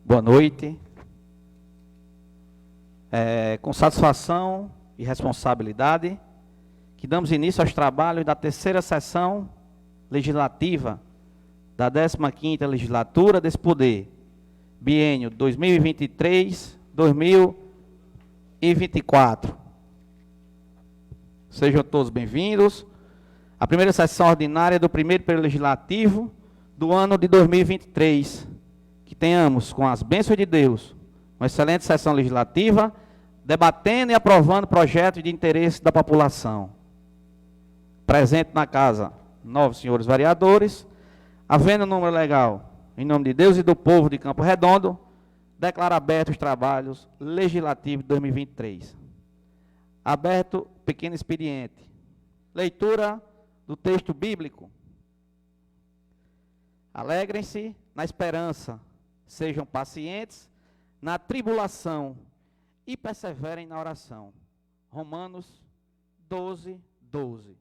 Boa noite. Com satisfação e responsabilidade, que damos início aos trabalhos da terceira sessão legislativa da 15ª legislatura desse poder, biênio 2023-2024. Sejam todos bem-vindos à primeira sessão ordinária do primeiro período legislativo do ano de 2023. Que tenhamos, com as bênçãos de Deus, uma excelente sessão legislativa, debatendo e aprovando projetos de interesse da população. Presente na casa, 9 senhores vereadores. Havendo número legal, em nome de Deus e do povo de Campo Redondo, declaro abertos os trabalhos legislativos de 2023. Aberto pequeno expediente. Leitura do texto bíblico. Alegrem-se na esperança, sejam pacientes na tribulação e perseverem na oração. Romanos 12, 12.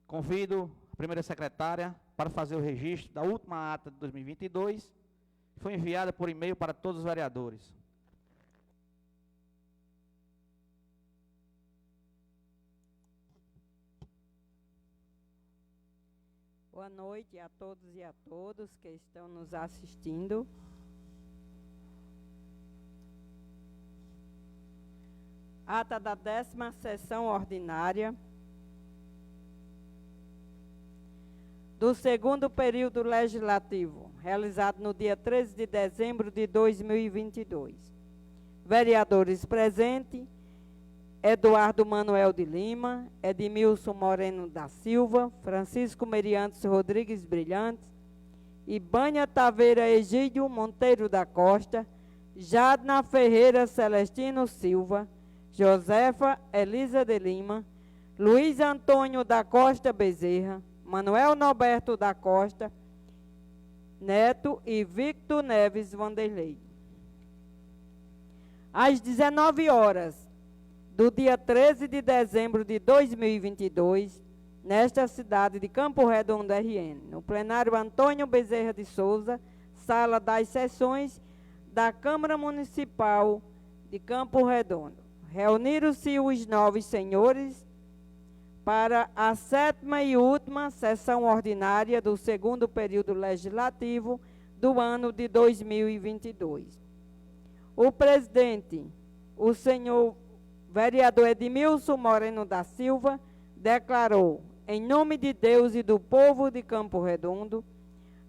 Convido a primeira secretária para fazer o registro da última ata de 2022, que foi enviada por e-mail para todos os vereadores. Boa noite a todos e a todas que estão nos assistindo. Ata da 10ª sessão ordinária do segundo período legislativo, realizado no dia 13 de dezembro de 2022. Vereadores presentes: Eduardo Manuel de Lima, Edmilson Moreno da Silva, Francisco Meriantes Rodrigues Brilhantes, Ibanha Taveira Egídio Monteiro da Costa, Jadna Ferreira Celestino Silva, Josefa Elisa de Lima, Luiz Antônio da Costa Bezerra, Manuel Norberto da Costa Neto e Victor Neves Vanderlei. Às 19 horas do dia 13 de dezembro de 2022, nesta cidade de Campo Redondo, RN, no plenário Antônio Bezerra de Souza, sala das sessões da Câmara Municipal de Campo Redondo. Reuniram-se os 9 senhores para a 7ª e última sessão ordinária do segundo período legislativo do ano de 2022. O presidente, o senhor vereador Edmilson Moreno da Silva, declarou, em nome de Deus e do povo de Campo Redondo,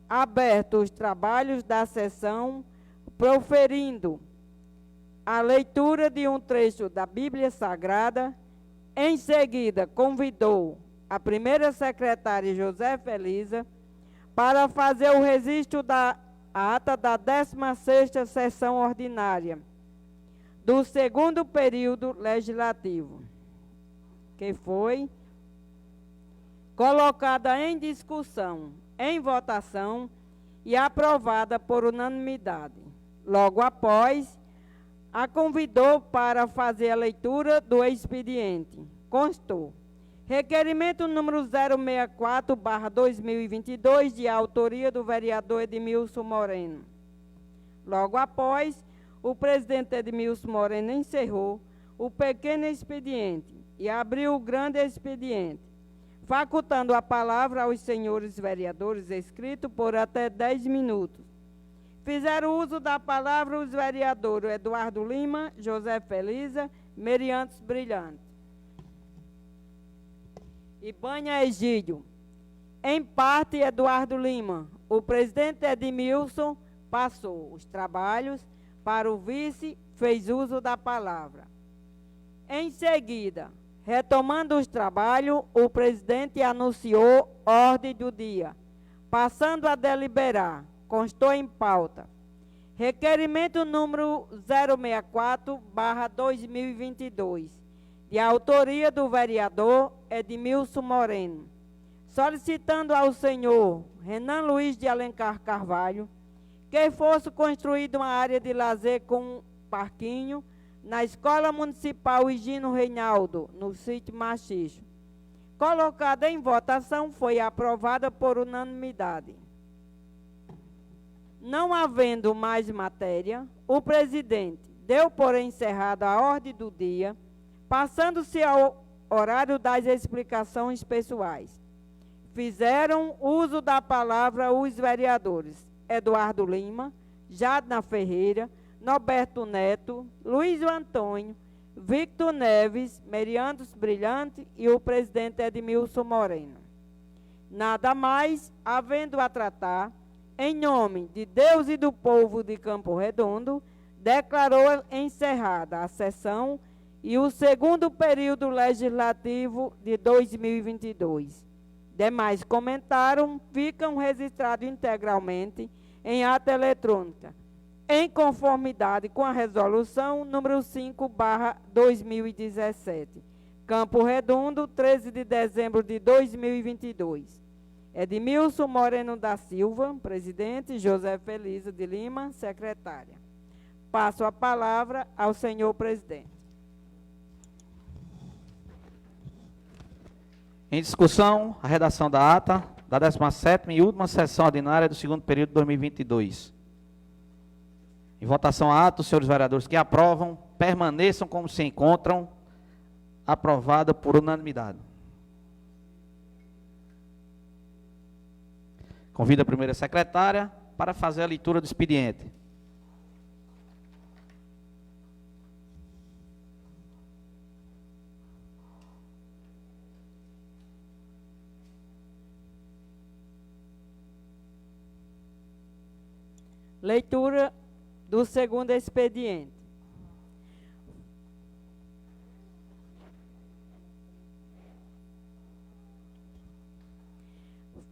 abertos os trabalhos da sessão, proferindo a leitura de um trecho da Bíblia Sagrada. Em seguida, convidou a primeira secretária Josefa Elisa para fazer o registro da ata da 16ª sessão ordinária do segundo período legislativo, que foi colocada em discussão, em votação e aprovada por unanimidade. Logo após, a convidou para fazer a leitura do expediente. Constou: requerimento número 064/2022, de autoria do vereador Edmilson Moreno. Logo após, o presidente Edmilson Moreno encerrou o pequeno expediente e abriu o grande expediente, facultando a palavra aos senhores vereadores escrito por até 10 minutos. Fizeram uso da palavra os vereadores Eduardo Lima, José Felisa, Meriantes Brilhante e Banha Egídio. Em parte, Eduardo Lima, o presidente Edmilson passou os trabalhos para o vice, fez uso da palavra. Em seguida, retomando os trabalhos, o presidente anunciou ordem do dia, passando a deliberar. Constou em pauta: requerimento número 064/2022, de autoria do vereador Edmilson Moreno, solicitando ao senhor Renan Luiz de Alencar Carvalho que fosse construída uma área de lazer com parquinho na Escola Municipal Higino Reinaldo, no sítio Machicho, colocada em votação foi aprovada por unanimidade. Não havendo mais matéria, o presidente deu por encerrada a ordem do dia, passando-se ao horário das explicações pessoais. Fizeram uso da palavra os vereadores Eduardo Lima, Jadna Ferreira, Norberto Neto, Luiz Antônio, Victor Neves, Meriandos Brilhante e o presidente Edmilson Moreno. Nada mais, havendo a tratar, em nome de Deus e do povo de Campo Redondo, declarou encerrada a sessão e o segundo período legislativo de 2022. Demais comentaram ficam registrados integralmente em ata eletrônica, em conformidade com a resolução número 5/2017. Campo Redondo, 13 de dezembro de 2022. Edmilson Moreno da Silva, presidente, José Felisa de Lima, secretária. Passo a palavra ao senhor presidente. Em discussão, a redação da ata da 17ª e última sessão ordinária do segundo período de 2022. Em votação a ata, os senhores vereadores que aprovam, permaneçam como se encontram, aprovada por unanimidade. Convido a primeira secretária para fazer a leitura do expediente. Leitura do segundo expediente.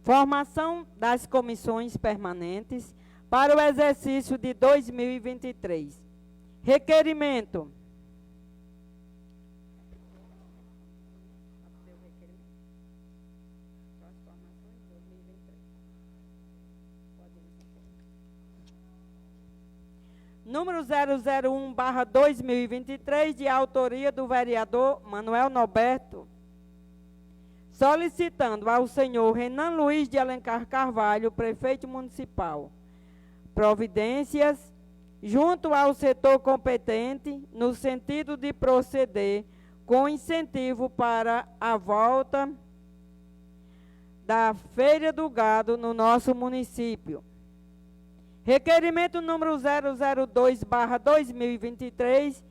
Formação das comissões permanentes para o exercício de 2023. Requerimento. Número 001/2023, de autoria do vereador Manuel Norberto, solicitando ao senhor Renan Luiz de Alencar Carvalho, prefeito municipal, providências junto ao setor competente, no sentido de proceder com incentivo para a volta da Feira do Gado no nosso município. Requerimento número 002/2023,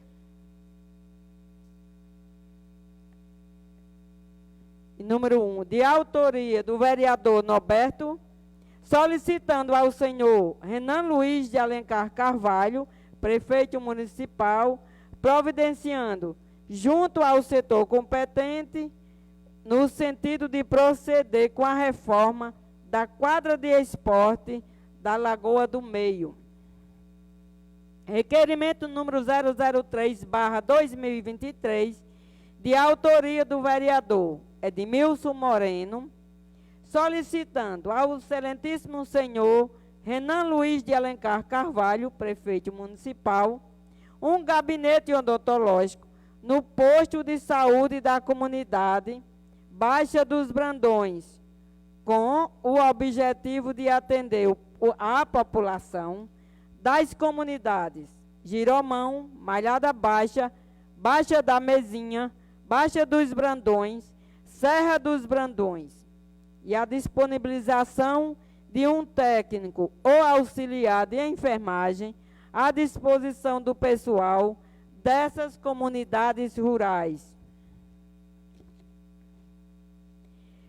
número 1, de autoria do vereador Norberto, solicitando ao senhor Renan Luiz de Alencar Carvalho, prefeito municipal, providenciando, junto ao setor competente, no sentido de proceder com a reforma da quadra de esporte da Lagoa do Meio. Requerimento número 003/2023, de autoria do vereador Edmilson Moreno, solicitando ao excelentíssimo senhor Renan Luiz de Alencar Carvalho, prefeito municipal, um gabinete odontológico no posto de saúde da comunidade Baixa dos Brandões, com o objetivo de atender a população das comunidades Giromão, Malhada Baixa, Baixa da Mesinha, Baixa dos Brandões, Serra dos Brandões, e a disponibilização de um técnico ou auxiliar de enfermagem à disposição do pessoal dessas comunidades rurais.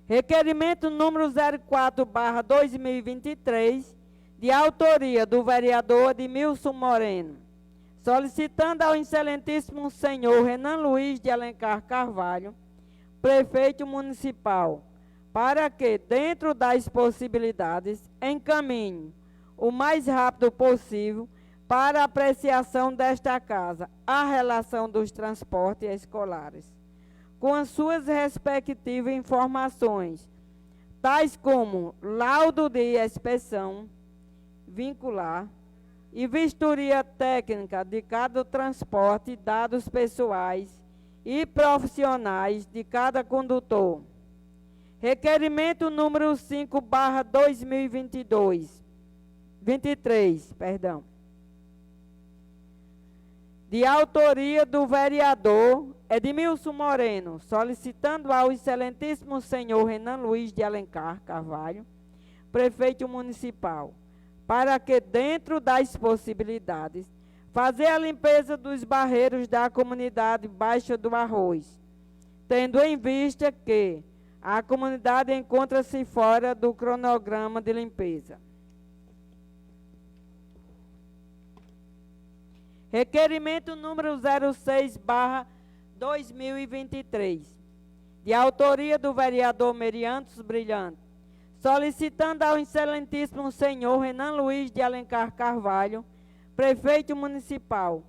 Requerimento número 04/2023, de autoria do vereador Edmilson Moreno, solicitando ao excelentíssimo senhor Renan Luiz de Alencar Carvalho, prefeito municipal, para que, dentro das possibilidades, encaminhe o mais rápido possível para a apreciação desta casa a relação dos transportes escolares, com as suas respectivas informações, tais como laudo de inspeção vincular e vistoria técnica de cada transporte, dados pessoais e profissionais de cada condutor, Requerimento número 5/2023, de autoria do vereador Edmilson Moreno, solicitando ao excelentíssimo senhor Renan Luiz de Alencar Carvalho, prefeito municipal, para que, dentro das possibilidades, fazer a limpeza dos barreiros da comunidade Baixa do Arroz, tendo em vista que a comunidade encontra-se fora do cronograma de limpeza. Requerimento número 06/2023, de autoria do vereador Meriantos Brilhante, solicitando ao excelentíssimo senhor Renan Luiz de Alencar Carvalho, prefeito municipal,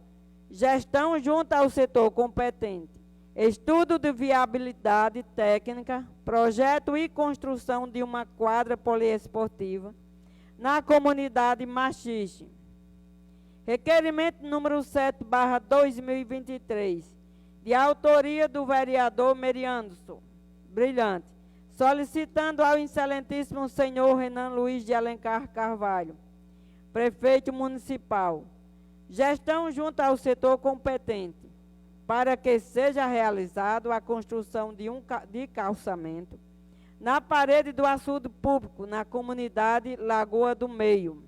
gestão junto ao setor competente, estudo de viabilidade técnica, projeto e construção de uma quadra poliesportiva na comunidade Machixe. Requerimento número 7/2023, de autoria do vereador Meriandos Brilhante, solicitando ao excelentíssimo senhor Renan Luiz de Alencar Carvalho, prefeito municipal, gestão junto ao setor competente, para que seja realizado a construção de calçamento na parede do açude público na comunidade Lagoa do Meio.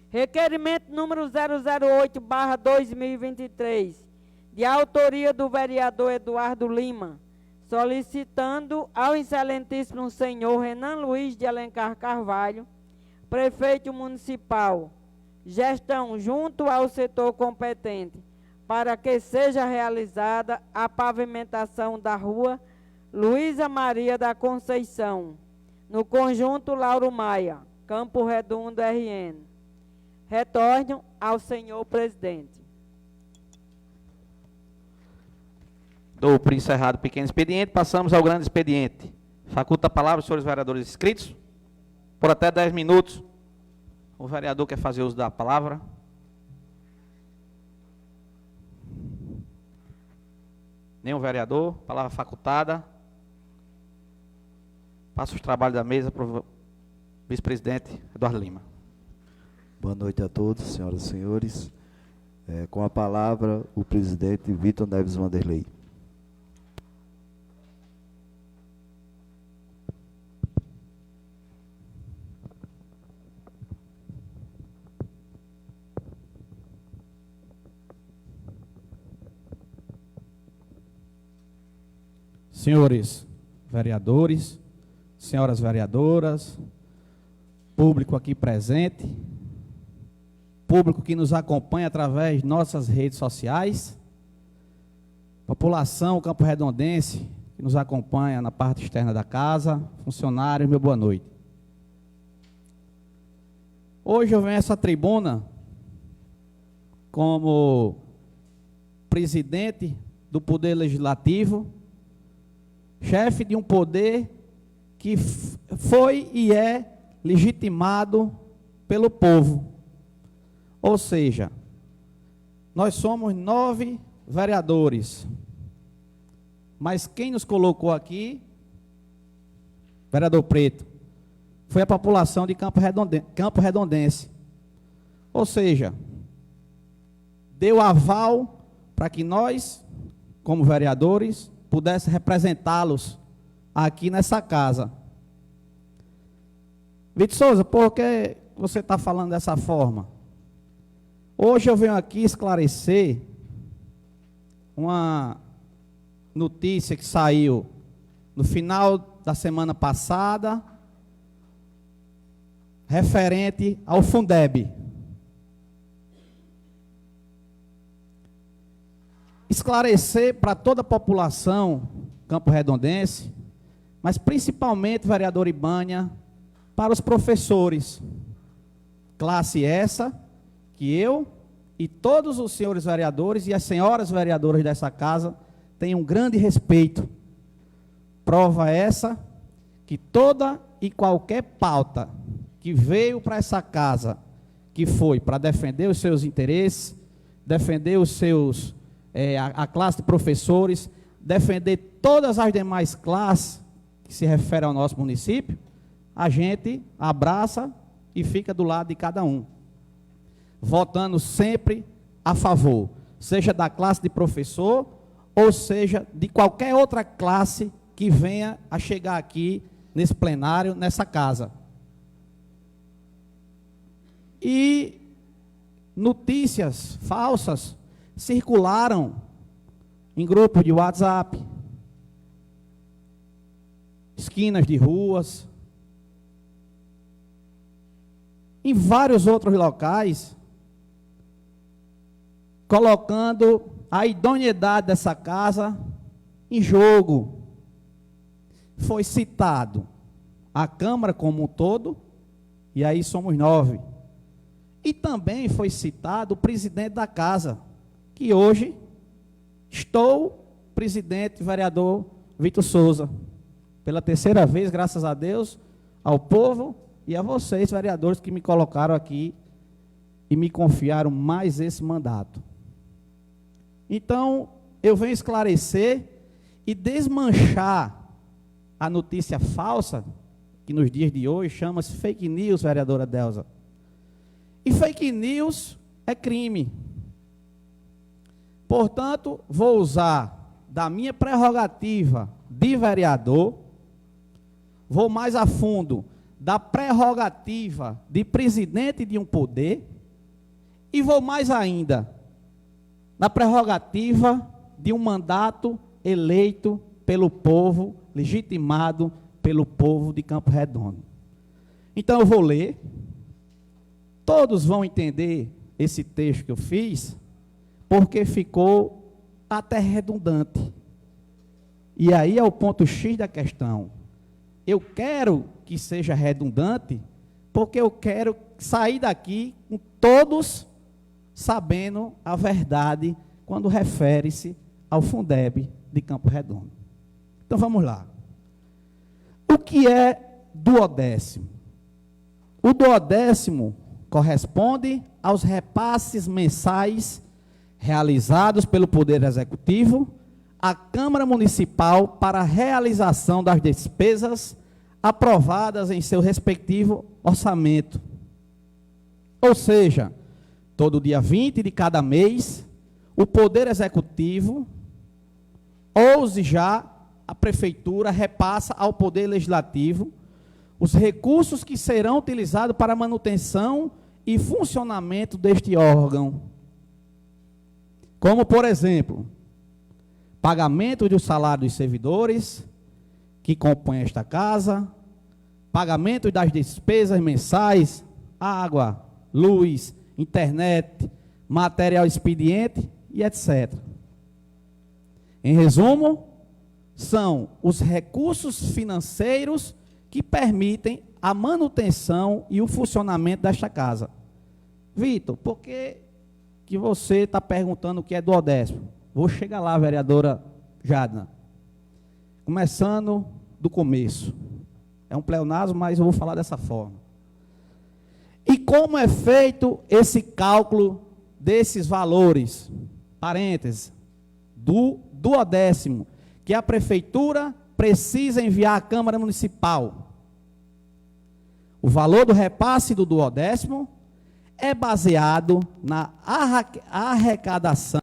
Requerimento número 008/2023, de autoria do vereador Eduardo Lima, solicitando ao excelentíssimo senhor Renan Luiz de Alencar Carvalho, prefeito municipal, gestão junto ao setor competente, para que seja realizada a pavimentação da rua Luísa Maria da Conceição, no conjunto Lauro Maia, Campo Redondo, RN. Retorno ao senhor presidente. Dou por encerrado o pequeno expediente, passamos ao grande expediente. Faculta a palavra aos senhores vereadores inscritos, por até 10 minutos. O vereador quer fazer uso da palavra. Nenhum vereador, palavra facultada. Passa os trabalhos da mesa para o vice-presidente Eduardo Lima. Boa noite a todos, senhoras e senhores. Com a palavra, o presidente Vitor Neves Vanderlei. Senhores vereadores, senhoras vereadoras, público aqui presente, público que nos acompanha através de nossas redes sociais, população campo-redondense que nos acompanha na parte externa da casa, funcionários, meu boa noite. Hoje eu venho a essa tribuna como presidente do Poder Legislativo, chefe de um poder que foi e é legitimado pelo povo. Ou seja, nós somos 9 vereadores, mas quem nos colocou aqui, vereador Preto, foi a população de Campo Redondense. Ou seja, deu aval para que nós, como vereadores, pudéssemos representá-los aqui nessa casa. Vitor Souza, por que você está falando dessa forma? Hoje eu venho aqui esclarecer uma notícia que saiu no final da semana passada, referente ao Fundeb. Esclarecer para toda a população campo-redondense, mas principalmente, vereador Ibânia, para os professores, classe essa, que eu e todos os senhores vereadores e as senhoras vereadoras dessa casa têm um grande respeito. Prova essa que toda e qualquer pauta que veio para essa casa, que foi para defender os seus interesses, defender os seus, a classe de professores, defender todas as demais classes que se referem ao nosso município, a gente abraça e fica do lado de cada um, votando sempre a favor, seja da classe de professor, ou seja, de qualquer outra classe que venha a chegar aqui nesse plenário, nessa casa. E notícias falsas circularam em grupos de WhatsApp, esquinas de ruas, em vários outros locais, colocando a idoneidade dessa casa em jogo. Foi citado a Câmara como um todo, e aí somos 9. E também foi citado o presidente da casa, que hoje estou presidente, vereador Vitor Souza. Pela terceira vez, graças a Deus, ao povo e a vocês, vereadores, que me colocaram aqui e me confiaram mais esse mandato. Então, eu venho esclarecer e desmanchar a notícia falsa, que nos dias de hoje chama-se fake news, vereadora Delza. E fake news é crime. Portanto, vou usar da minha prerrogativa de vereador, vou mais a fundo da prerrogativa de presidente de um poder, e vou mais ainda da prerrogativa de um mandato eleito pelo povo, legitimado pelo povo de Campo Redondo. Então eu vou ler, todos vão entender esse texto que eu fiz, porque ficou até redundante. E aí é o ponto X da questão. Eu quero que seja redundante, porque eu quero sair daqui com todos sabendo a verdade quando refere-se ao Fundeb de Campo Redondo. Então vamos lá. O que é duodécimo? O duodécimo corresponde aos repasses mensais realizados pelo Poder Executivo à Câmara Municipal para a realização das despesas aprovadas em seu respectivo orçamento. Ou seja, todo dia 20 de cada mês, o Poder Executivo, ou já a Prefeitura, repassa ao Poder Legislativo os recursos que serão utilizados para a manutenção e funcionamento deste órgão. Como, por exemplo, pagamento do salário dos servidores que compõem esta casa, pagamento das despesas mensais, água, luz, internet, material expediente e etc. Em resumo, são os recursos financeiros que permitem a manutenção e o funcionamento desta casa. Vitor, por que você está perguntando o que é duodécimo? Vou chegar lá, vereadora Jadna. Começando do começo. É um pleonasmo, mas eu vou falar dessa forma. E como é feito esse cálculo desses valores, parênteses, do duodécimo, que a Prefeitura precisa enviar à Câmara Municipal? O valor do repasse do duodécimo é baseado na arrecadação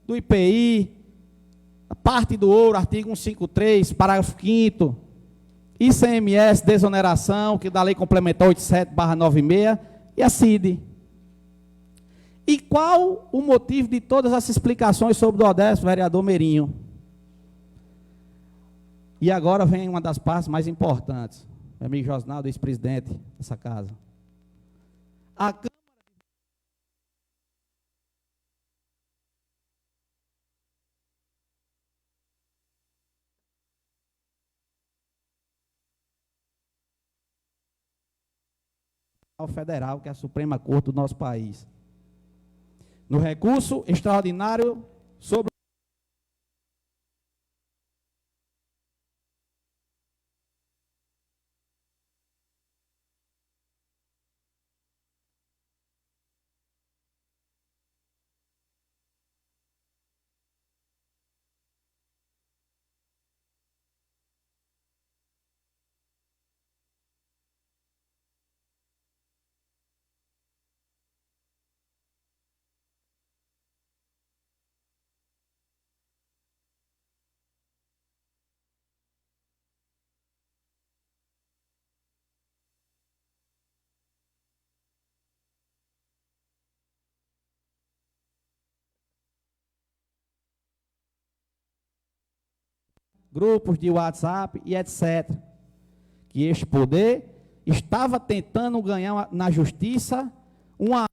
do IPI, a parte do ouro, artigo 153, parágrafo 5º, ICMS, desoneração, que da lei complementar 87/96, e a CID. E qual o motivo de todas essas explicações sobre o Odécio, vereador Meirinho? E agora vem uma das partes mais importantes. Meu amigo Josnaldo, ex-presidente dessa casa. A Câmara Federal, que é a Suprema Corte do nosso país, no recurso extraordinário sobre grupos de WhatsApp e etc. Que este poder estava tentando ganhar na justiça uma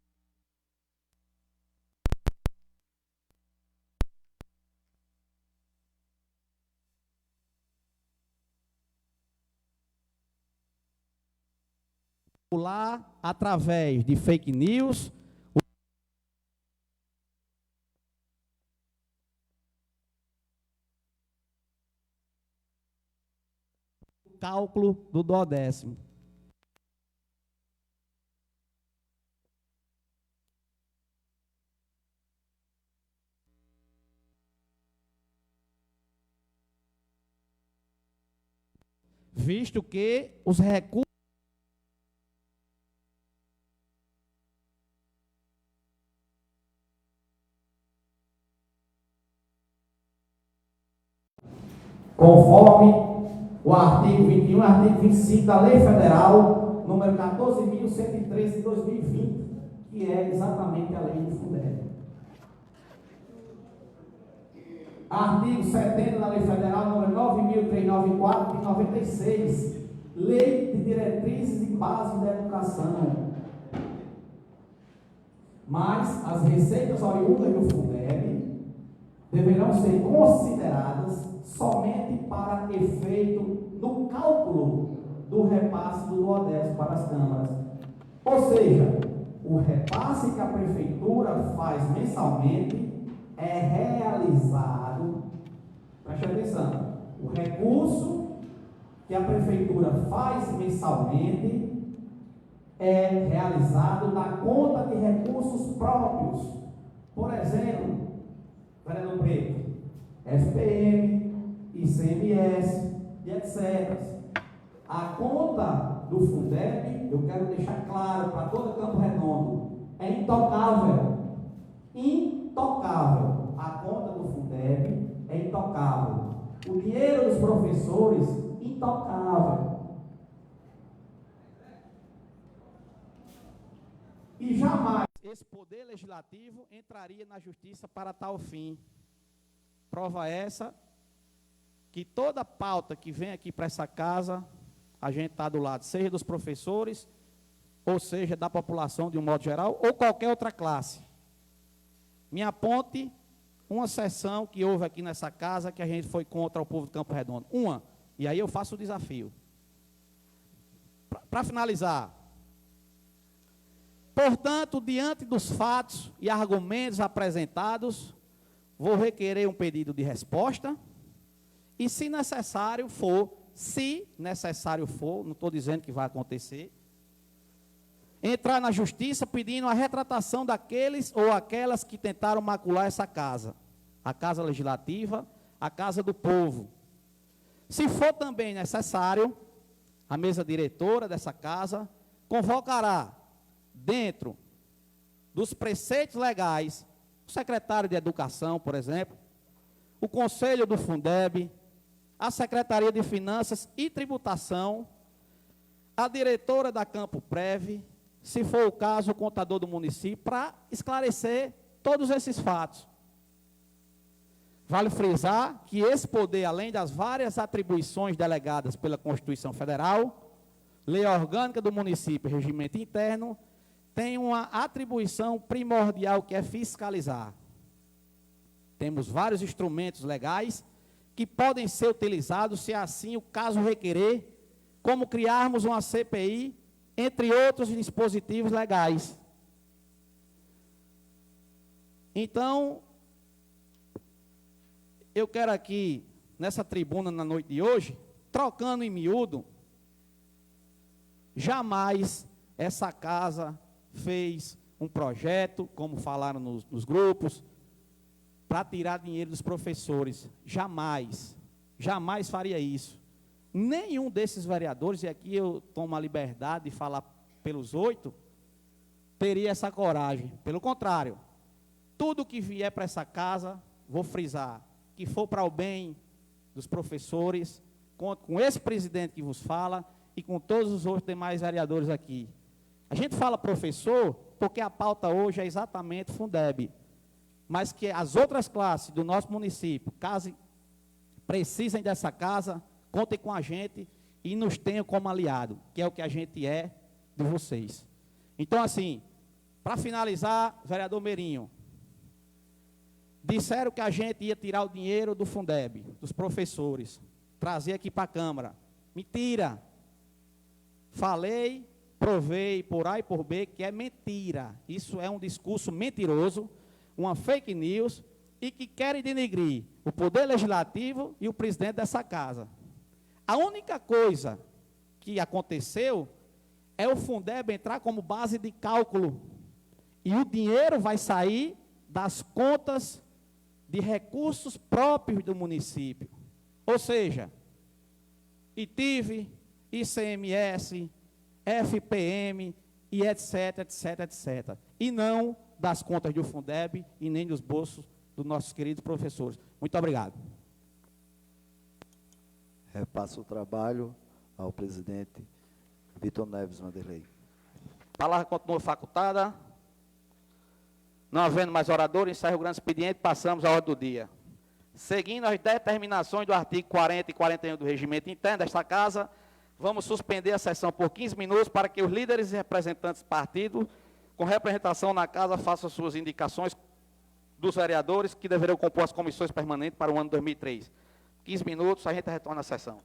através de fake news, o cálculo do duodécimo. Visto que os recursos conforme o artigo 21 e artigo 25 da Lei Federal, número 14.113 de 2020, que é exatamente a lei do Fundeb. Artigo 70 da Lei Federal, número 9.394 de 96, Lei de Diretrizes e Bases da Educação. Mas as receitas oriundas do Fundeb deverão ser consideradas somente para efeito no cálculo do repasse do duodécimo para as câmaras. Ou seja, o repasse que a prefeitura faz mensalmente é realizado, preste atenção, o recurso que a prefeitura faz mensalmente é realizado na conta de recursos próprios. Por exemplo, vereador Preto, FPM, ICMS e etc. A conta do Fundeb, eu quero deixar claro para todo Campo Redondo, é intocável. Intocável. A conta do Fundeb é intocável. O dinheiro dos professores, intocável. E jamais esse poder legislativo entraria na justiça para tal fim. Prova essa que toda pauta que vem aqui para essa casa, a gente está do lado, seja dos professores, ou seja, da população de um modo geral, ou qualquer outra classe. Me aponte uma sessão que houve aqui nessa casa que a gente foi contra o povo de Campo Redondo. Uma. E aí eu faço o desafio. Para finalizar. Portanto, diante dos fatos e argumentos apresentados, vou requerer um pedido de resposta e, se necessário for, não estou dizendo que vai acontecer, entrar na justiça pedindo a retratação daqueles ou aquelas que tentaram macular essa casa, a Casa Legislativa, a Casa do Povo. Se for também necessário, a mesa diretora dessa casa convocará, dentro dos preceitos legais, o secretário de Educação, por exemplo, o Conselho do Fundeb, a Secretaria de Finanças e Tributação, a diretora da Campo Prev, se for o caso, o contador do município, para esclarecer todos esses fatos. Vale frisar que esse poder, além das várias atribuições delegadas pela Constituição Federal, lei orgânica do município e regimento interno, tem uma atribuição primordial que é fiscalizar. Temos vários instrumentos legais que podem ser utilizados, se assim o caso requerer, como criarmos uma CPI, entre outros dispositivos legais. Então, eu quero aqui, nessa tribuna na noite de hoje, trocando em miúdo, jamais essa casa fez um projeto, como falaram nos grupos, para tirar dinheiro dos professores. Jamais, jamais faria isso. Nenhum desses vereadores, e aqui eu tomo a liberdade de falar pelos 8, teria essa coragem. Pelo contrário, tudo que vier para essa casa, vou frisar, que for para o bem dos professores, conto com esse presidente que vos fala e com todos os outros demais vereadores aqui. A gente fala professor porque a pauta hoje é exatamente Fundeb, mas que as outras classes do nosso município, caso precisem dessa casa, contem com a gente e nos tenham como aliado, que é o que a gente é de vocês. Então, assim, para finalizar, vereador Meirinho, disseram que a gente ia tirar o dinheiro do Fundeb, dos professores, trazer aqui para a Câmara. Mentira! Falei, provei por A e por B que é mentira. Isso é um discurso mentiroso, uma fake news e que querem denegrir o Poder Legislativo e o presidente dessa casa. A única coisa que aconteceu é o Fundeb entrar como base de cálculo e o dinheiro vai sair das contas de recursos próprios do município. Ou seja, ITIV, ICMS, FPM e etc, etc, etc. E não das contas do Fundeb e nem dos bolsos dos nossos queridos professores. Muito obrigado. Repasso o trabalho ao presidente Vitor Neves Vanderlei. A palavra continua facultada. Não havendo mais orador, encerra o grande expediente, passamos à ordem do dia. Seguindo as determinações do artigo 40 e 41 do regimento interno desta casa, vamos suspender a sessão por 15 minutos para que os líderes e representantes do partido, com representação na casa, façam suas indicações dos vereadores que deverão compor as comissões permanentes para o ano 2003. 15 minutos, a gente retorna à sessão.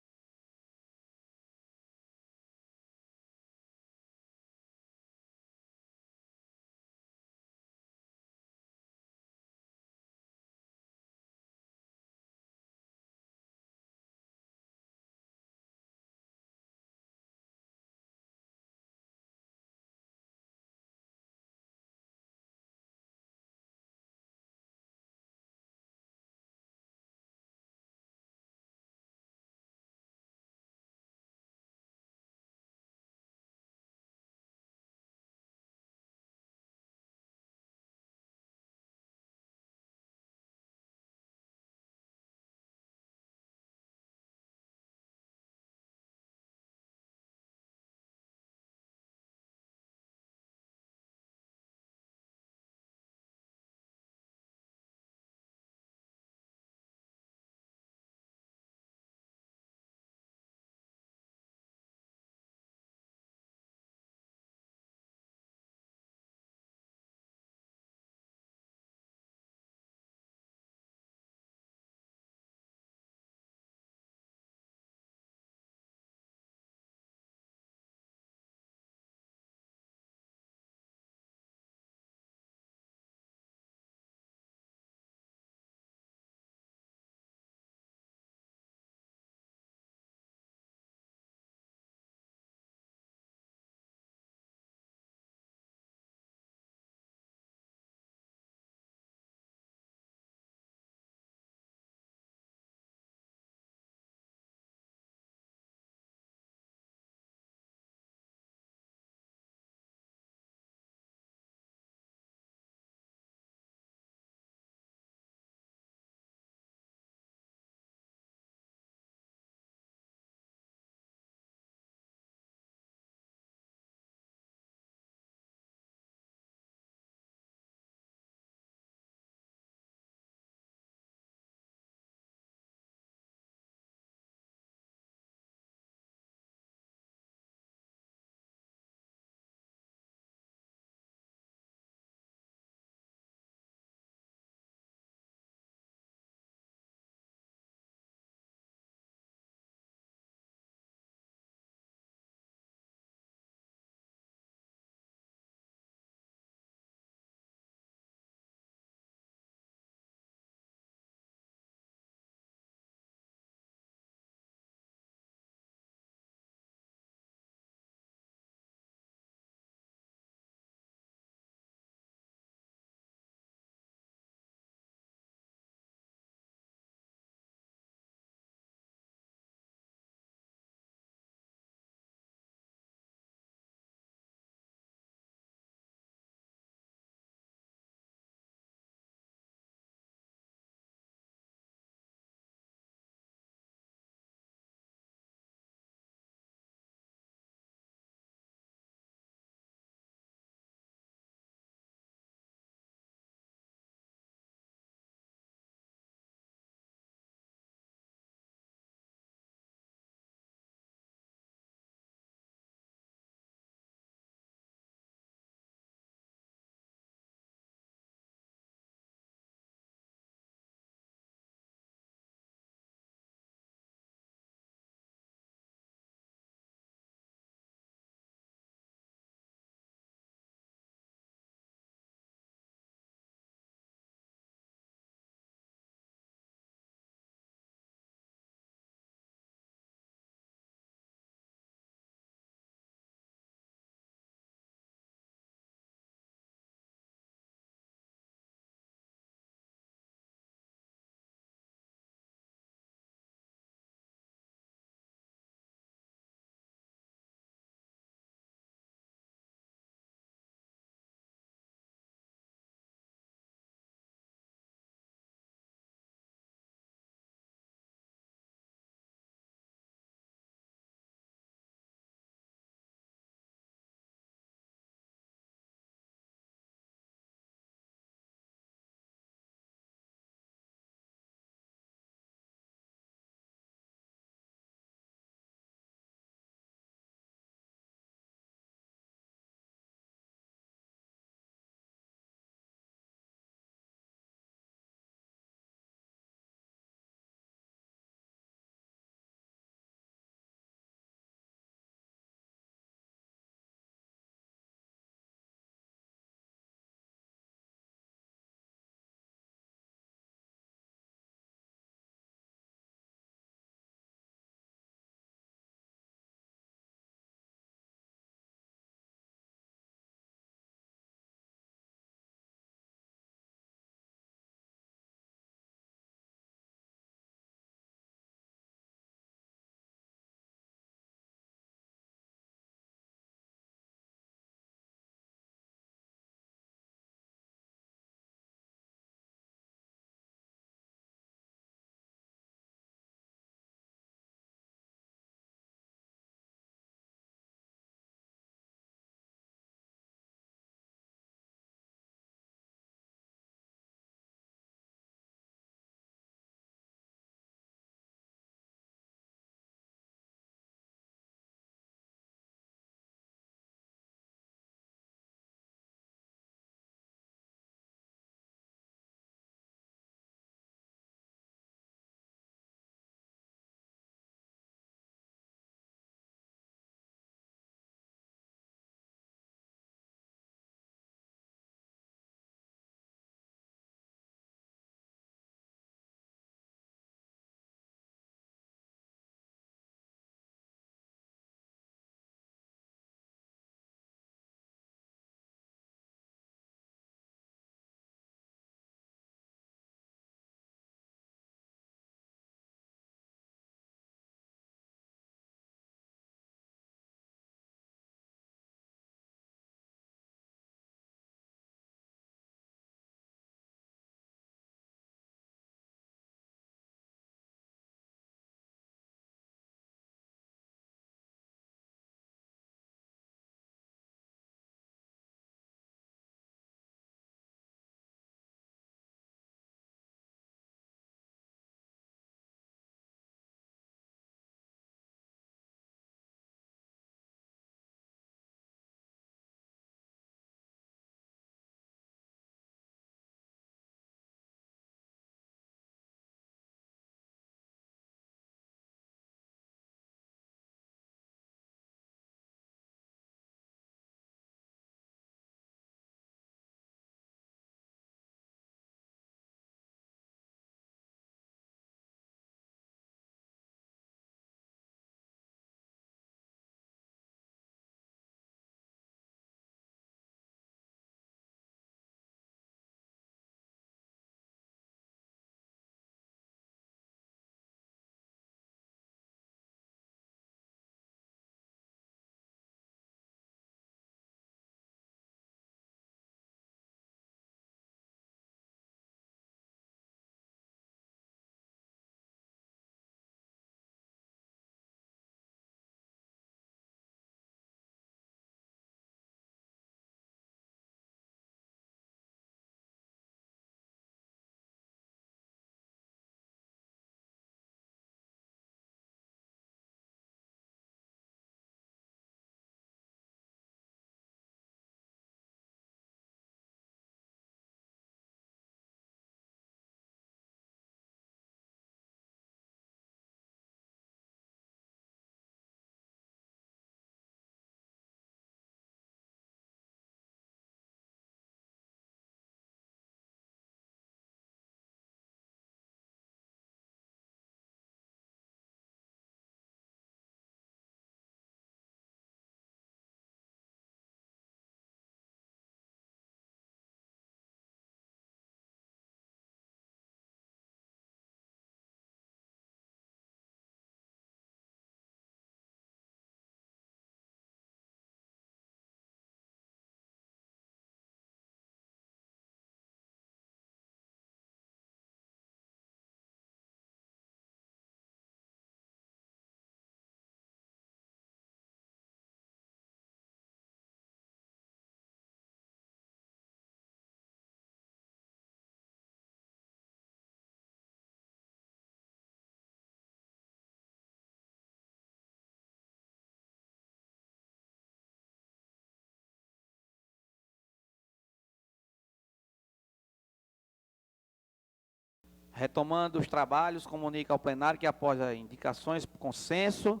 Retomando os trabalhos, comunica ao plenário que após as indicações por consenso,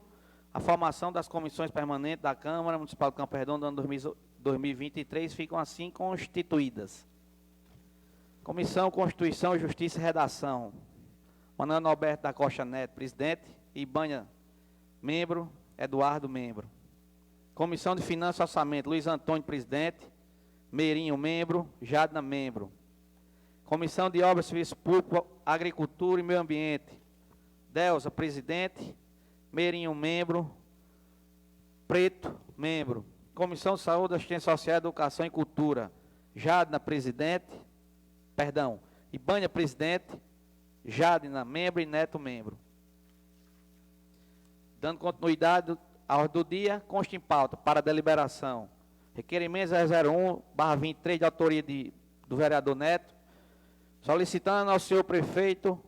a formação das comissões permanentes da Câmara Municipal de Campo Redondo, ano 2023, ficam assim constituídas. Comissão Constituição, Justiça e Redação. Manano Alberto da Costa Neto, presidente. Ibanha, membro. Eduardo, membro. Comissão de Finanças e Orçamento, Luiz Antônio, presidente. Meirinho, membro. Jadna, membro. Comissão de Obras, Serviço Público, Agricultura e Meio Ambiente. Delza, presidente. Meirinho, membro. Preto, membro. Comissão de Saúde, Assistência Social, Educação e Cultura. Jadna, presidente. Perdão. Ibanha, presidente. Jadna, membro e Neto, membro. Dando continuidade à ordem do dia, consta em pauta para deliberação. Requerimento 001/23 de autoria do vereador Neto, solicitando ao senhor prefeito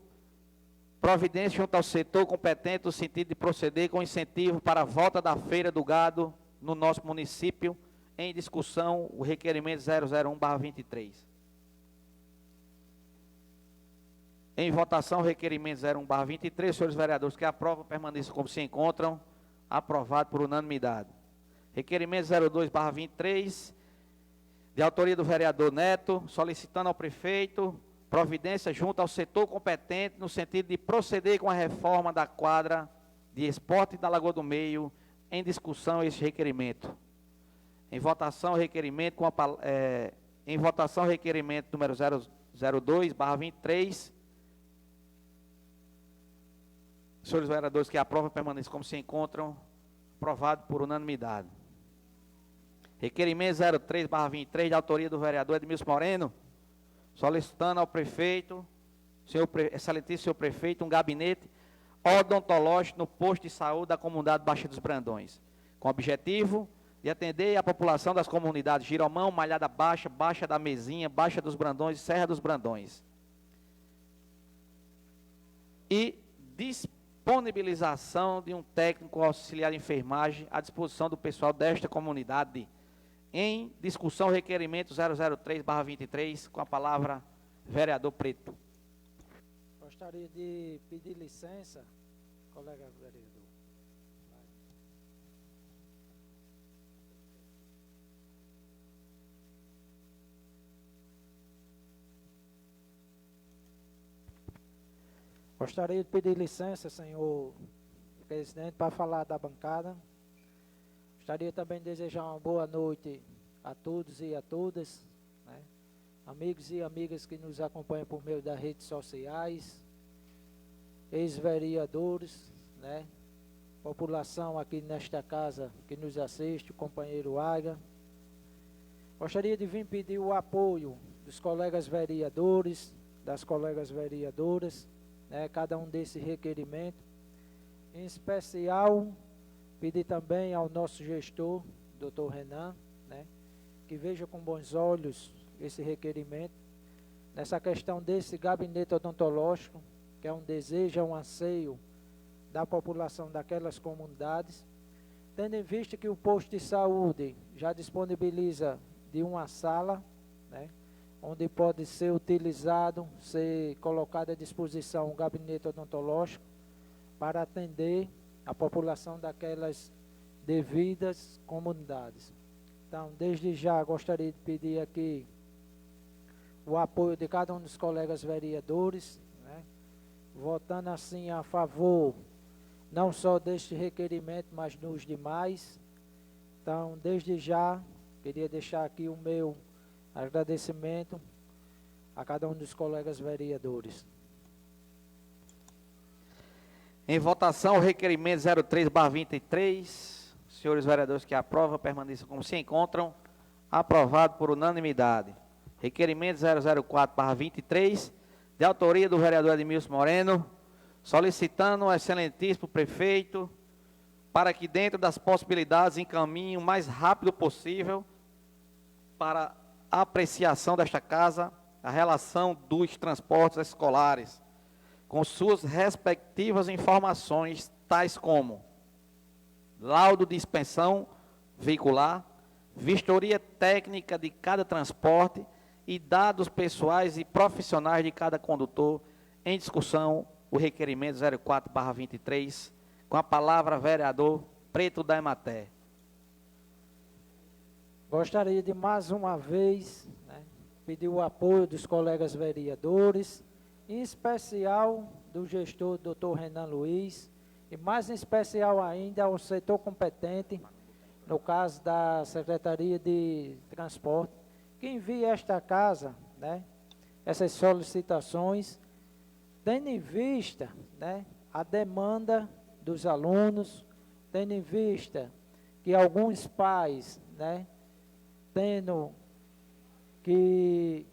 providência junto ao setor competente no sentido de proceder com incentivo para a volta da feira do gado no nosso município. Em discussão, o requerimento 001/23. Em votação, o requerimento 01/23, senhores vereadores que aprovam, permaneçam como se encontram, aprovado por unanimidade. Requerimento 02/23, de autoria do vereador Neto, solicitando ao prefeito providência junto ao setor competente no sentido de proceder com a reforma da quadra de esporte da Lagoa do Meio. Em discussão, este requerimento. Em votação, requerimento requerimento número 002/23. Senhores vereadores que aprovam, permaneçam como se encontram, aprovado por unanimidade. Requerimento 03/23, de autoria do vereador Edmilson Moreno, solicitando ao prefeito, excelentíssimo senhor prefeito, um gabinete odontológico no posto de saúde da comunidade Baixa dos Brandões, com o objetivo de atender a população das comunidades Giromão, Malhada Baixa, Baixa da Mesinha, Baixa dos Brandões e Serra dos Brandões. E disponibilização de um técnico auxiliar de enfermagem à disposição do pessoal desta comunidade. Em discussão, requerimento 003/23, com a palavra vereador Preto. Gostaria de pedir licença, colega vereador. Gostaria de pedir licença, senhor presidente, para falar da bancada. Gostaria também de desejar uma boa noite a todos e a todas, né? Amigos e amigas que nos acompanham por meio das redes sociais, ex-vereadores, né? População aqui nesta casa que nos assiste, o companheiro Aga. Gostaria de vir pedir o apoio dos colegas vereadores, das colegas vereadoras, né? Cada um desse requerimento. Em especial, pedir também ao nosso gestor, doutor Renan, né, que veja com bons olhos esse requerimento, nessa questão desse gabinete odontológico, que é um desejo, é um anseio da população daquelas comunidades, tendo em vista que o posto de saúde já disponibiliza de uma sala, né, onde pode ser utilizado, ser colocado à disposição um gabinete odontológico para atender a população daquelas devidas comunidades. Então, desde já, gostaria de pedir aqui o apoio de cada um dos colegas vereadores, né, votando assim a favor, não só deste requerimento, mas nos demais. Então, desde já, queria deixar aqui o meu agradecimento a cada um dos colegas vereadores. Em votação, o requerimento 03/23, senhores vereadores que aprovam, permaneçam como se encontram, aprovado por unanimidade. Requerimento 004/23, de autoria do vereador Edmilson Moreno, solicitando ao excelentíssimo prefeito para que, dentro das possibilidades, encaminhe o mais rápido possível para a apreciação desta casa, a relação dos transportes escolares, com suas respectivas informações, tais como laudo de inspeção veicular, vistoria técnica de cada transporte e dados pessoais e profissionais de cada condutor, Em discussão, o requerimento 04/23, com a palavra vereador Preto da Emater. Gostaria de mais uma vez, né, pedir o apoio dos colegas vereadores, em especial do gestor Dr. Renan Luiz, e mais em especial ainda ao setor competente, no caso da Secretaria de Transporte, que envie a esta casa, né, essas solicitações, tendo em vista, né, a demanda dos alunos, tendo em vista que alguns pais, né, tendo que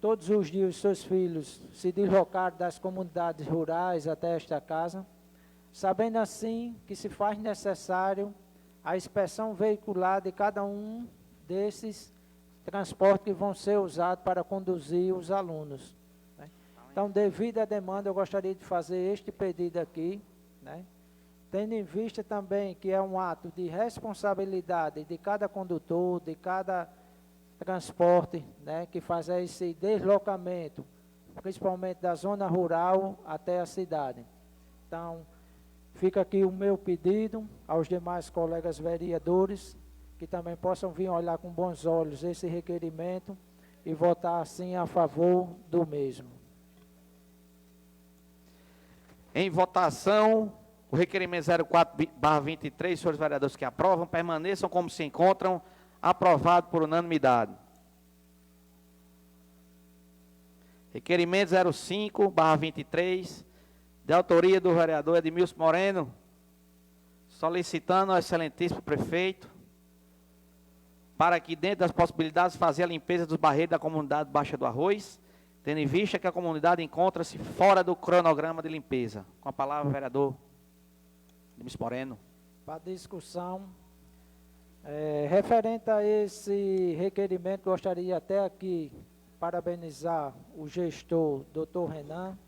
todos os dias os seus filhos se deslocaram das comunidades rurais até esta casa, sabendo assim que se faz necessário a inspeção veicular de cada um desses transportes que vão ser usados para conduzir os alunos, né? Então, devido à demanda, eu gostaria de fazer este pedido aqui, né? Tendo em vista também que é um ato de responsabilidade de cada condutor, de cada transporte, né, que faz esse deslocamento, principalmente da zona rural até a cidade. Então, fica aqui o meu pedido aos demais colegas vereadores, que também possam vir olhar com bons olhos esse requerimento e votar assim a favor do mesmo. Em votação, o requerimento 04/23, senhores vereadores que aprovam, permaneçam como se encontram, aprovado por unanimidade. Requerimento 05/23, de autoria do vereador Edmilson Moreno, solicitando ao excelentíssimo prefeito para que, dentro das possibilidades, fazer a limpeza dos barreiros da comunidade Baixa do Arroz, tendo em vista que a comunidade encontra-se fora do cronograma de limpeza. Com a palavra, vereador Edmilson Moreno. Para discussão, referente a esse requerimento, gostaria até aqui parabenizar o gestor, Dr. Renan,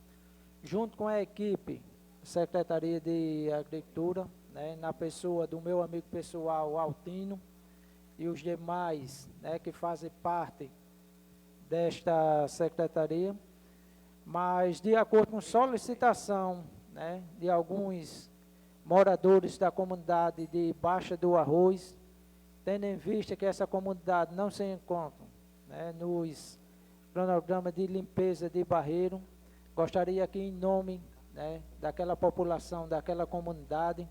junto com a equipe, Secretaria de Agricultura, né, na pessoa do meu amigo pessoal, Altino, e os demais, né, que fazem parte desta secretaria, mas de acordo com solicitação, né, de alguns moradores da comunidade de Baixa do Arroz, tendo em vista que essa comunidade não se encontra, né, nos cronogramas de limpeza de barreiro, gostaria aqui em nome, né, daquela população, daquela comunidade,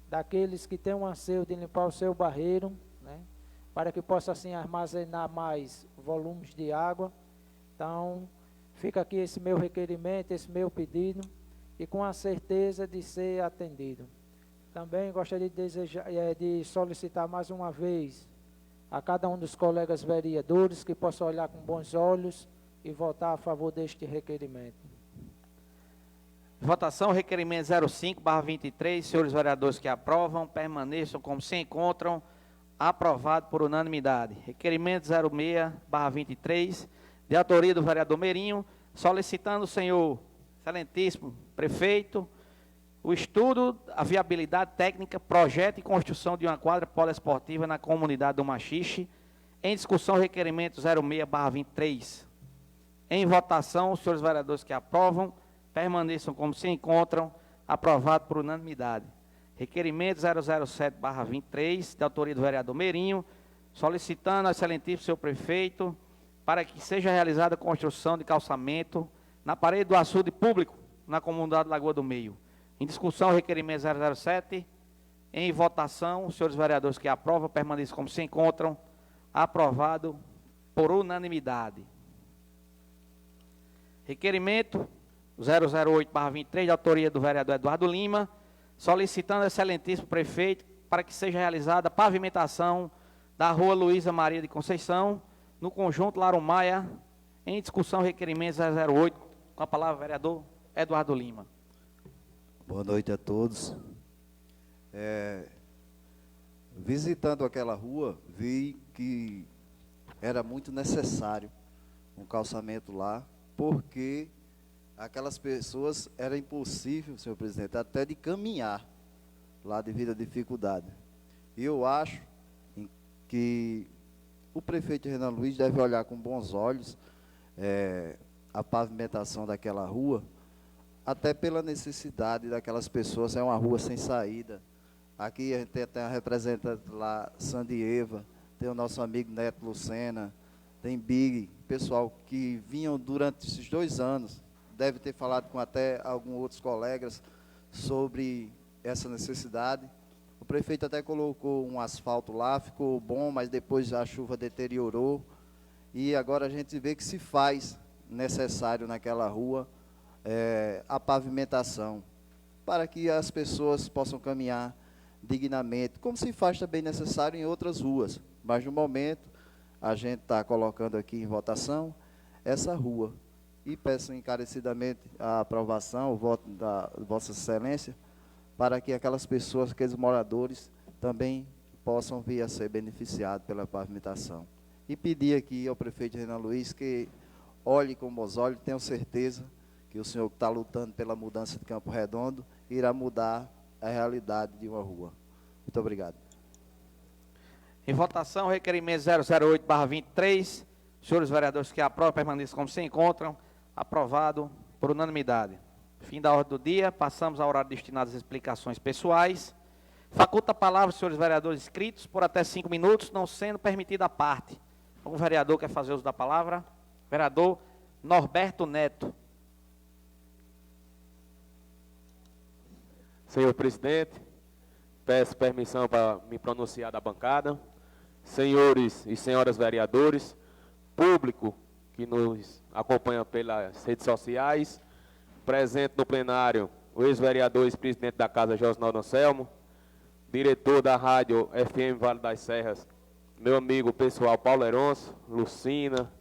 daqueles que têm um anseio de limpar o seu barreiro, né, para que possa assim armazenar mais volumes de água. Então, fica aqui esse meu requerimento, esse meu pedido, e com a certeza de ser atendido. Também gostaria de solicitar mais uma vez a cada um dos colegas vereadores que possa olhar com bons olhos e votar a favor deste requerimento. Votação, requerimento 05/23, senhores vereadores que aprovam, permaneçam como se encontram, aprovado por unanimidade. Requerimento 06/23, de autoria do vereador Meirinho, solicitando o senhor excelentíssimo prefeito o estudo, a viabilidade técnica, projeto e construção de uma quadra poliesportiva na comunidade do Machixe. Em discussão, requerimento 06/23. Em votação, os senhores vereadores que aprovam, permaneçam como se encontram, aprovado por unanimidade. Requerimento 007/23, de autoria do vereador Meirinho, solicitando ao excelentíssimo senhor prefeito para que seja realizada a construção de calçamento na parede do açude público na comunidade Lagoa do Meio. Em discussão, requerimento 007. Em votação, os senhores vereadores que aprovam, permaneçam como se encontram, aprovado por unanimidade. Requerimento 008/23, de autoria do vereador Eduardo Lima, solicitando ao excelentíssimo prefeito para que seja realizada a pavimentação da rua Luísa Maria de Conceição, no conjunto Larumaia. Em discussão, requerimento 008, com a palavra, vereador Eduardo Lima. Boa noite a todos. Visitando aquela rua, vi que era muito necessário um calçamento lá, porque aquelas pessoas era impossível, senhor presidente, até de caminhar lá devido à dificuldade. E eu acho que o prefeito Renan Luiz deve olhar com bons olhos a pavimentação daquela rua, até pela necessidade daquelas pessoas, é uma rua sem saída. Aqui a gente tem até a representante lá, Sandy Eva, tem o nosso amigo Neto Lucena, tem Big, pessoal que vinham durante esses 2 anos, deve ter falado com até alguns outros colegas sobre essa necessidade. O prefeito até colocou um asfalto lá, ficou bom, mas depois a chuva deteriorou. E agora a gente vê que se faz necessário naquela rua a pavimentação, para que as pessoas possam caminhar dignamente, como se faz também necessário em outras ruas. Mas no momento, a gente está colocando aqui em votação essa rua. E peço encarecidamente a aprovação, o voto da Vossa Excelência, para que aquelas pessoas, aqueles moradores, também possam vir a ser beneficiados pela pavimentação. E pedir aqui ao prefeito Renan Luiz que olhe com bons olhos, tenho certeza que o senhor que está lutando pela mudança de Campo Redondo irá mudar a realidade de uma rua. Muito obrigado. Em votação, requerimento 008/23. Senhores vereadores que aprovam, permaneçam como se encontram. Aprovado por unanimidade. Fim da ordem do dia. Passamos ao horário destinado às explicações pessoais. Faculta a palavra, senhores vereadores inscritos, por até 5 minutos, não sendo permitida a parte. Algum vereador quer fazer uso da palavra? Vereador Norberto Neto. Senhor presidente, peço permissão para me pronunciar da bancada. Senhores e senhoras vereadores, público que nos acompanha pelas redes sociais, presente no plenário o ex-vereador e ex-presidente da Casa, Josnaldo Anselmo, diretor da rádio FM Vale das Serras, meu amigo pessoal Paulo Heronço, Lucina,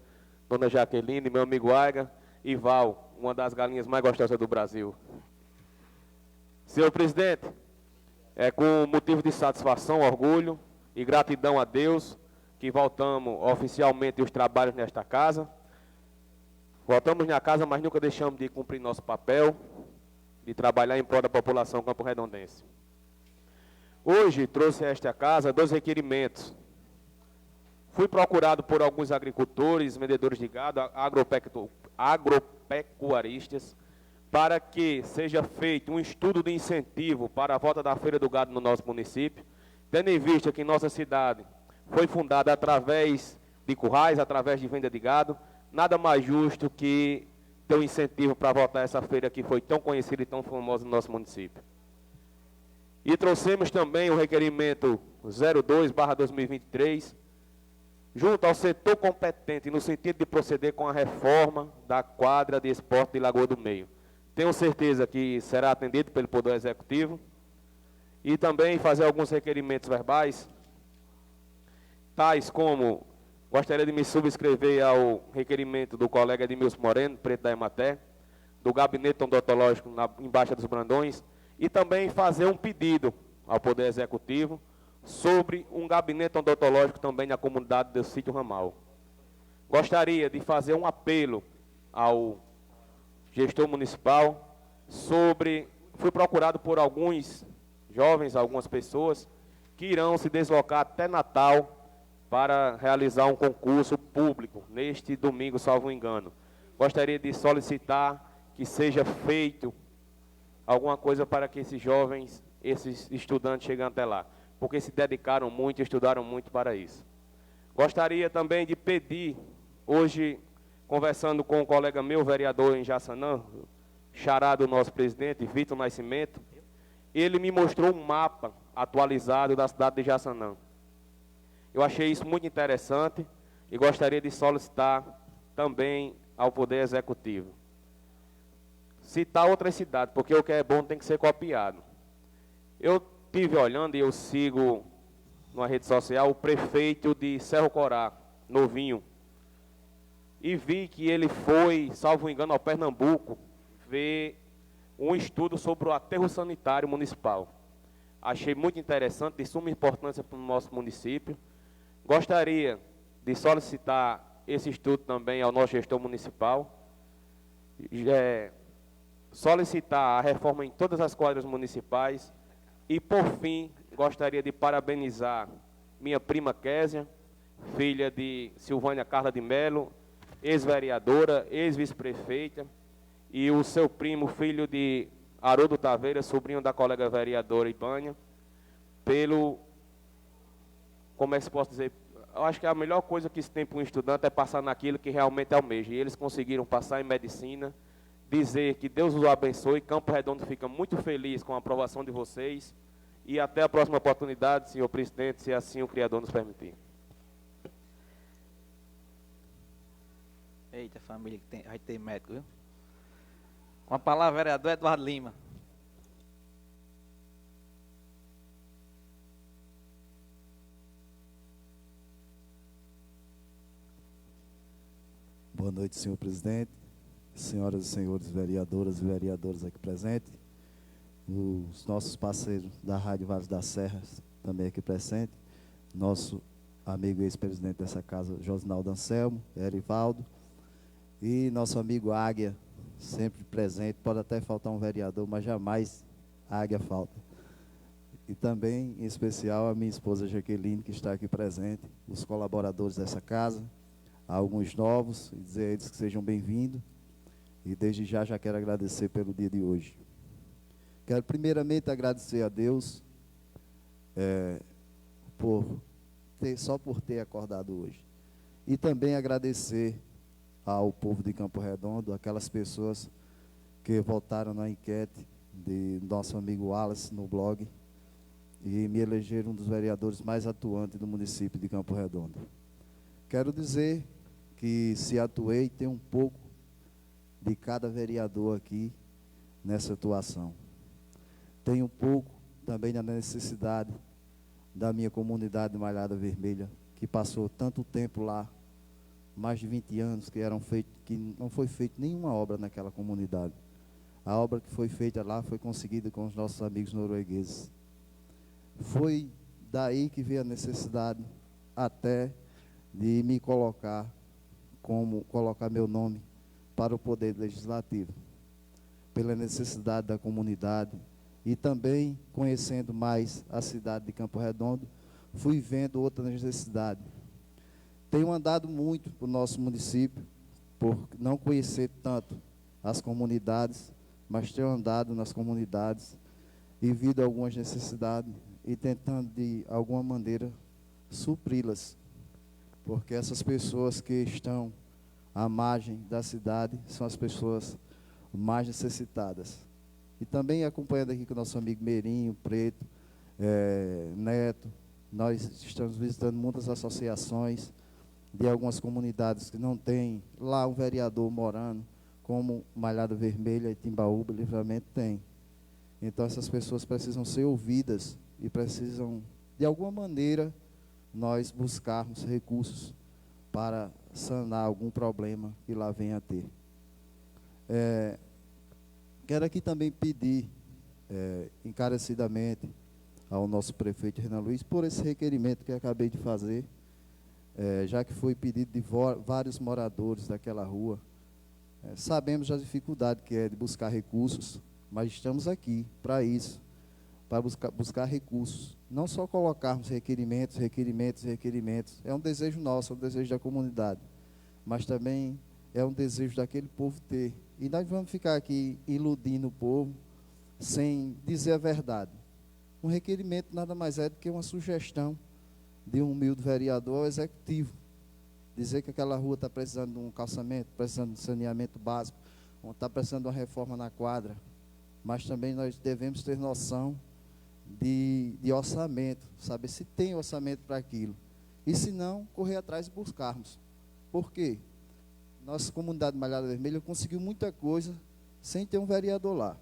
Dona Jaqueline, meu amigo Aiga e Val, uma das galinhas mais gostosas do Brasil. Senhor presidente, é com motivo de satisfação, orgulho e gratidão a Deus que voltamos oficialmente os trabalhos nesta casa. Voltamos na casa, mas nunca deixamos de cumprir nosso papel, de trabalhar em prol da população campo-redondense. Hoje trouxe a esta casa 2 requerimentos. Fui procurado por alguns agricultores, vendedores de gado, agropecuaristas, para que seja feito um estudo de incentivo para a volta da Feira do Gado no nosso município, tendo em vista que nossa cidade foi fundada através de currais, através de venda de gado, nada mais justo que ter um incentivo para voltar essa feira que foi tão conhecida e tão famosa no nosso município. E trouxemos também o requerimento 02/2023, junto ao setor competente, no sentido de proceder com a reforma da quadra de esporte de Lagoa do Meio. Tenho certeza que será atendido pelo Poder Executivo. E também fazer alguns requerimentos verbais, tais como, gostaria de me subscrever ao requerimento do colega Edmilson Moreno, preto da Emater, do gabinete odontológico em Baixa dos Brandões, e também fazer um pedido ao Poder Executivo sobre um gabinete odontológico também na comunidade do Sítio Ramal. Gostaria de fazer um apelo ao gestor municipal sobre, fui procurado por alguns jovens, algumas pessoas, que irão se deslocar até Natal para realizar um concurso público, neste domingo, salvo engano. Gostaria de solicitar que seja feito alguma coisa para que esses jovens, esses estudantes cheguem até lá, porque se dedicaram muito, estudaram muito para isso. Gostaria também de pedir, hoje, conversando com um colega meu, vereador em Jaçanã, xará do nosso presidente, Vitor Nascimento, ele me mostrou um mapa atualizado da cidade de Jaçanã. Eu achei isso muito interessante e gostaria de solicitar também ao Poder Executivo. Citar outras cidades, porque o que é bom tem que ser copiado. Eu estive olhando e eu sigo numa rede social o prefeito de Cerro Corá, novinho, e vi que ele foi, salvo engano, ao Pernambuco, ver um estudo sobre o aterro sanitário municipal. Achei muito interessante, de suma importância para o nosso município. Gostaria de solicitar esse estudo também ao nosso gestor municipal. Solicitar a reforma em todas as quadras municipais. E, por fim, gostaria de parabenizar minha prima Késia, filha de Silvânia Carla de Melo, ex-vereadora, ex-vice-prefeita, e o seu primo, filho de Haroldo Taveira, sobrinho da colega vereadora Ibânia, pelo, como é que se posso dizer, eu acho que a melhor coisa que se tem para um estudante é passar naquilo que realmente almeja, e eles conseguiram passar em medicina, dizer que Deus os abençoe, Campo Redondo fica muito feliz com a aprovação de vocês, e até a próxima oportunidade, senhor presidente, se assim o Criador nos permitir. Eita, família, que vai ter médico, viu? Com a palavra, vereador Eduardo Lima. Boa noite, senhor presidente, senhoras e senhores vereadoras e vereadores aqui presentes, os nossos parceiros da Rádio Vales das Serras também aqui presentes, nosso amigo ex-presidente dessa casa, Josinaldo Anselmo, Erivaldo, e nosso amigo Águia, sempre presente. Pode até faltar um vereador, mas jamais Águia falta. E também, em especial, a minha esposa Jaqueline, que está aqui presente, os colaboradores dessa casa, alguns novos, e dizer a eles que sejam bem-vindos. E desde já quero agradecer pelo dia de hoje. Quero primeiramente agradecer a Deus só por ter acordado hoje. E também agradecer ao povo de Campo Redondo, aquelas pessoas que votaram na enquete de nosso amigo Wallace no blog e me elegeram um dos vereadores mais atuantes do município de Campo Redondo. Quero dizer que se atuei, tem um pouco de cada vereador aqui nessa atuação. Tem um pouco também na necessidade da minha comunidade Malhada Vermelha, que passou tanto tempo lá, mais de 20 anos, que não foi feita nenhuma obra naquela comunidade. A obra que foi feita lá foi conseguida com os nossos amigos noruegueses. Foi daí que veio a necessidade até de me colocar meu nome para o Poder Legislativo, pela necessidade da comunidade e também conhecendo mais a cidade de Campo Redondo, fui vendo outra necessidade. Tenho andado muito para o nosso município, por não conhecer tanto as comunidades, mas tenho andado nas comunidades e visto algumas necessidades e tentando, de alguma maneira, supri-las. Porque essas pessoas que estão à margem da cidade são as pessoas mais necessitadas. E também acompanhando aqui com o nosso amigo Meirinho, Preto, Neto, nós estamos visitando muitas associações de algumas comunidades que não tem lá um vereador morando, como Malhada Vermelha e Timbaúba, Livramento tem. Então essas pessoas precisam ser ouvidas e precisam, de alguma maneira, nós buscarmos recursos para sanar algum problema que lá venha a ter. Quero aqui também pedir encarecidamente ao nosso prefeito Renan Luiz por esse requerimento que eu acabei de fazer, já que foi pedido de vários moradores daquela rua. Sabemos a dificuldade que é de buscar recursos, mas estamos aqui para isso, para buscar recursos. Não só colocarmos requerimentos. É um desejo nosso, é um desejo da comunidade, mas também é um desejo daquele povo ter. E nós vamos ficar aqui iludindo o povo sem dizer a verdade. Um requerimento nada mais é do que uma sugestão de um humilde vereador ao executivo. Dizer que aquela rua está precisando de um calçamento, precisando de um saneamento básico, está precisando de uma reforma na quadra. Mas também nós devemos ter noção de orçamento, saber se tem orçamento para aquilo. E se não, correr atrás e buscarmos. Por quê? Nossa comunidade Malhada Vermelha conseguiu muita coisa sem ter um vereador lá.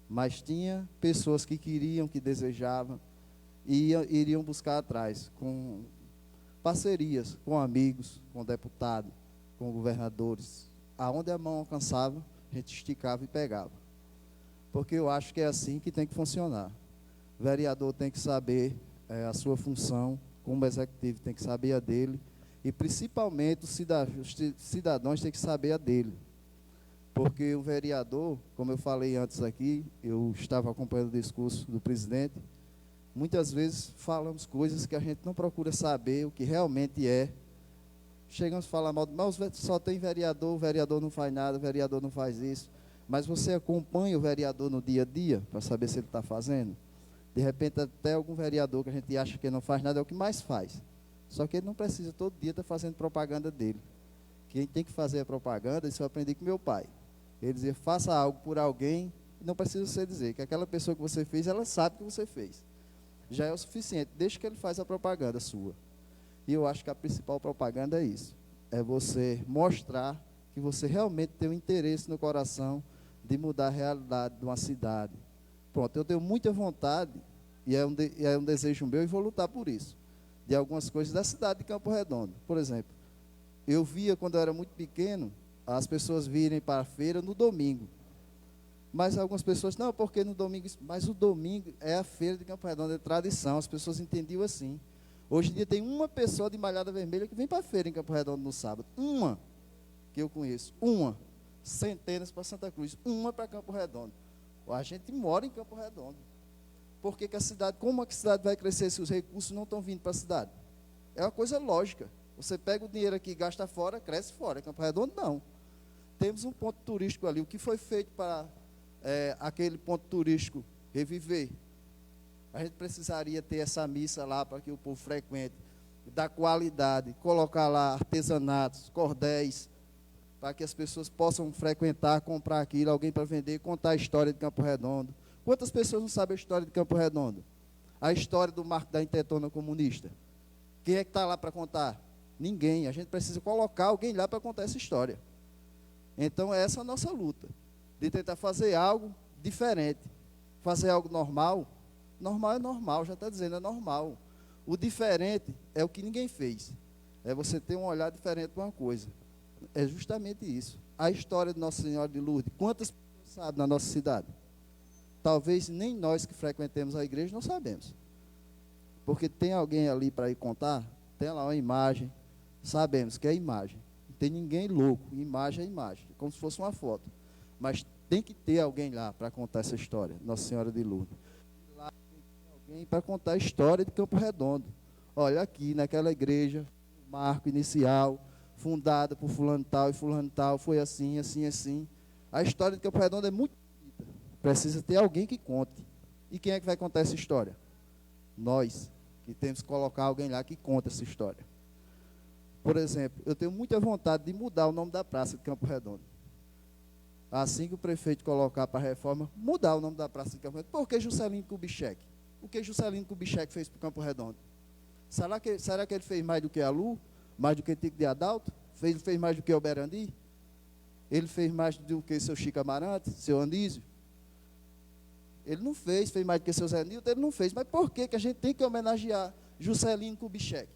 Mas tinha pessoas que queriam, que desejavam, e iriam buscar atrás, com parcerias, com amigos, com deputados, com governadores. Aonde a mão alcançava, a gente esticava e pegava. Porque eu acho que é assim que tem que funcionar. O vereador tem que saber a sua função, como executivo tem que saber a dele, e principalmente os cidadãos têm que saber a dele. Porque o vereador, como eu falei antes aqui, eu estava acompanhando o discurso do presidente, muitas vezes falamos coisas que a gente não procura saber o que realmente é. Chegamos a falar mal, mas só tem vereador, o vereador não faz nada, o vereador não faz isso. Mas você acompanha o vereador no dia a dia para saber se ele está fazendo? De repente, até algum vereador que a gente acha que não faz nada é o que mais faz. Só que ele não precisa todo dia estar fazendo propaganda dele. Quem tem que fazer a propaganda, isso eu aprendi com meu pai. Ele dizia, faça algo por alguém, não precisa você dizer, que aquela pessoa que você fez, ela sabe que você fez. Já é o suficiente, deixa que ele faz a propaganda sua. E eu acho que a principal propaganda é isso. É você mostrar que você realmente tem um interesse no coração de mudar a realidade de uma cidade. Pronto, eu tenho muita vontade, e é um desejo meu, e vou lutar por isso, de algumas coisas da cidade de Campo Redondo. Por exemplo, eu via, quando eu era muito pequeno, as pessoas virem para a feira no domingo. Mas algumas pessoas, não, porque no domingo, mas o domingo é a feira de Campo Redondo, é tradição, as pessoas entendiam assim. Hoje em dia tem uma pessoa de Malhada Vermelha que vem para a feira em Campo Redondo no sábado. Uma que eu conheço, uma. Centenas para Santa Cruz, uma para Campo Redondo. A gente mora em Campo Redondo. Por que a cidade, como a cidade vai crescer se os recursos não estão vindo para a cidade? É uma coisa lógica. Você pega o dinheiro aqui e gasta fora, cresce fora. Campo Redondo, não. Temos um ponto turístico ali. O que foi feito para aquele ponto turístico reviver? A gente precisaria ter essa missa lá para que o povo frequente, da qualidade, colocar lá artesanatos, cordéis, para que as pessoas possam frequentar, comprar aquilo, alguém para vender, contar a história de Campo Redondo. Quantas pessoas não sabem a história de Campo Redondo? A história do marco da intentona comunista. Quem é que está lá para contar? Ninguém. A gente precisa colocar alguém lá para contar essa história. Então, essa é a nossa luta, de tentar fazer algo diferente. Fazer algo normal. Normal é normal, já está dizendo, é normal. O diferente é o que ninguém fez. É você ter um olhar diferente para uma coisa. É justamente isso. A história de Nossa Senhora de Lourdes. Quantas pessoas sabem na nossa cidade? Talvez nem nós que frequentemos a igreja não sabemos. Porque tem alguém ali para ir contar, tem lá uma imagem, sabemos que é imagem. Não tem ninguém louco, imagem é imagem, como se fosse uma foto. Mas tem que ter alguém lá para contar essa história, Nossa Senhora de Lourdes. Lá tem que ter alguém para contar a história de Campo Redondo. Olha aqui, naquela igreja, o marco inicial, fundada por fulano tal e fulano tal, foi assim, assim, assim. A história de Campo Redondo é muito bonita. Precisa ter alguém que conte. E quem é que vai contar essa história? Nós, que temos que colocar alguém lá que conta essa história. Por exemplo, eu tenho muita vontade de mudar o nome da praça de Campo Redondo. Assim que o prefeito colocar para a reforma, mudar o nome da praça de Campo Redondo. Por que Juscelino Kubitschek? O que Juscelino Kubitschek fez para o Campo Redondo? Será que ele fez mais do que a Lu? Mais do que Tico de Adalto? Fez mais do que o Berandi? Ele fez mais do que seu Chico Amarante, seu Anísio? Ele não fez mais do que seu Zé Nilton, ele não fez. Mas por que a gente tem que homenagear Juscelino Kubitschek?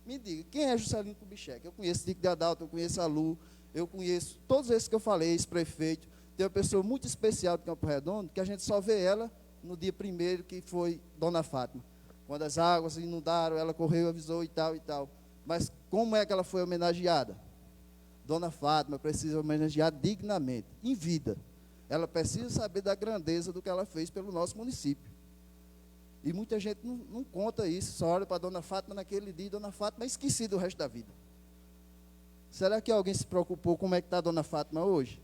Me diga, quem é Juscelino Kubitschek? Eu conheço Tico de Adalto, eu conheço a Lu, eu conheço todos esses que eu falei, esse prefeito. Tem uma pessoa muito especial de Campo Redondo, que a gente só vê ela no dia 1º, que foi Dona Fátima. Quando as águas inundaram, ela correu, avisou e tal e tal. Mas como é que ela foi homenageada? Dona Fátima precisa homenagear dignamente, em vida. Ela precisa saber da grandeza do que ela fez pelo nosso município. E muita gente não conta isso, só olha para Dona Fátima naquele dia, Dona Fátima é esquecida o resto da vida. Será que alguém se preocupou como é que está a Dona Fátima hoje?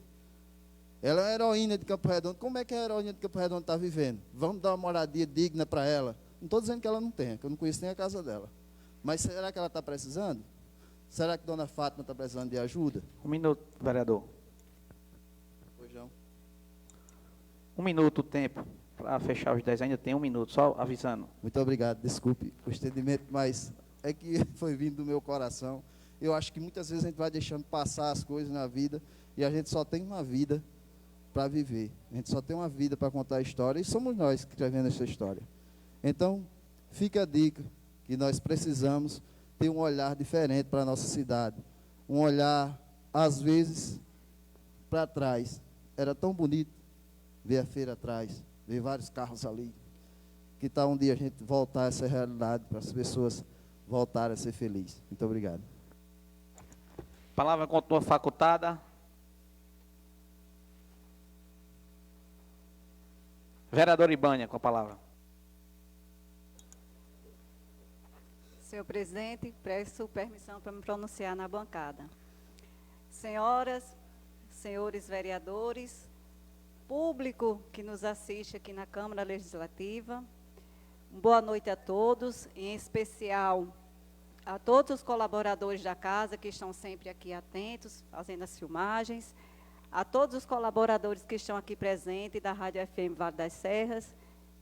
Ela é a heroína de Campo Redondo. Como é que a heroína de Campo Redondo está vivendo? Vamos dar uma moradia digna para ela. Não estou dizendo que ela não tenha, que eu não conheço nem a casa dela. Mas será que ela está precisando? Será que Dona Fátima está precisando de ajuda? 1 minuto, vereador. Pois não. 1 minuto o tempo. Para fechar os 10 ainda tem 1 minuto, só avisando. Muito obrigado, desculpe o estendimento, mas é que foi vindo do meu coração. Eu acho que muitas vezes a gente vai deixando passar as coisas na vida e a gente só tem uma vida para viver. A gente só tem uma vida para contar a história e somos nós que escrevemos essa história. Então, fica a dica que nós precisamos ter um olhar diferente para a nossa cidade. Um olhar, às vezes, para trás. Era tão bonito ver a feira atrás, ver vários carros ali. Que tal um dia a gente voltar a essa realidade para as pessoas voltarem a ser felizes. Muito obrigado. A palavra continua facultada. Vereador Ibânia, com a palavra. Senhor presidente, peço permissão para me pronunciar na bancada. Senhoras, senhores vereadores, público que nos assiste aqui na Câmara Legislativa, boa noite a todos, em especial a todos os colaboradores da casa que estão sempre aqui atentos, fazendo as filmagens, a todos os colaboradores que estão aqui presentes da Rádio FM Vale das Serras,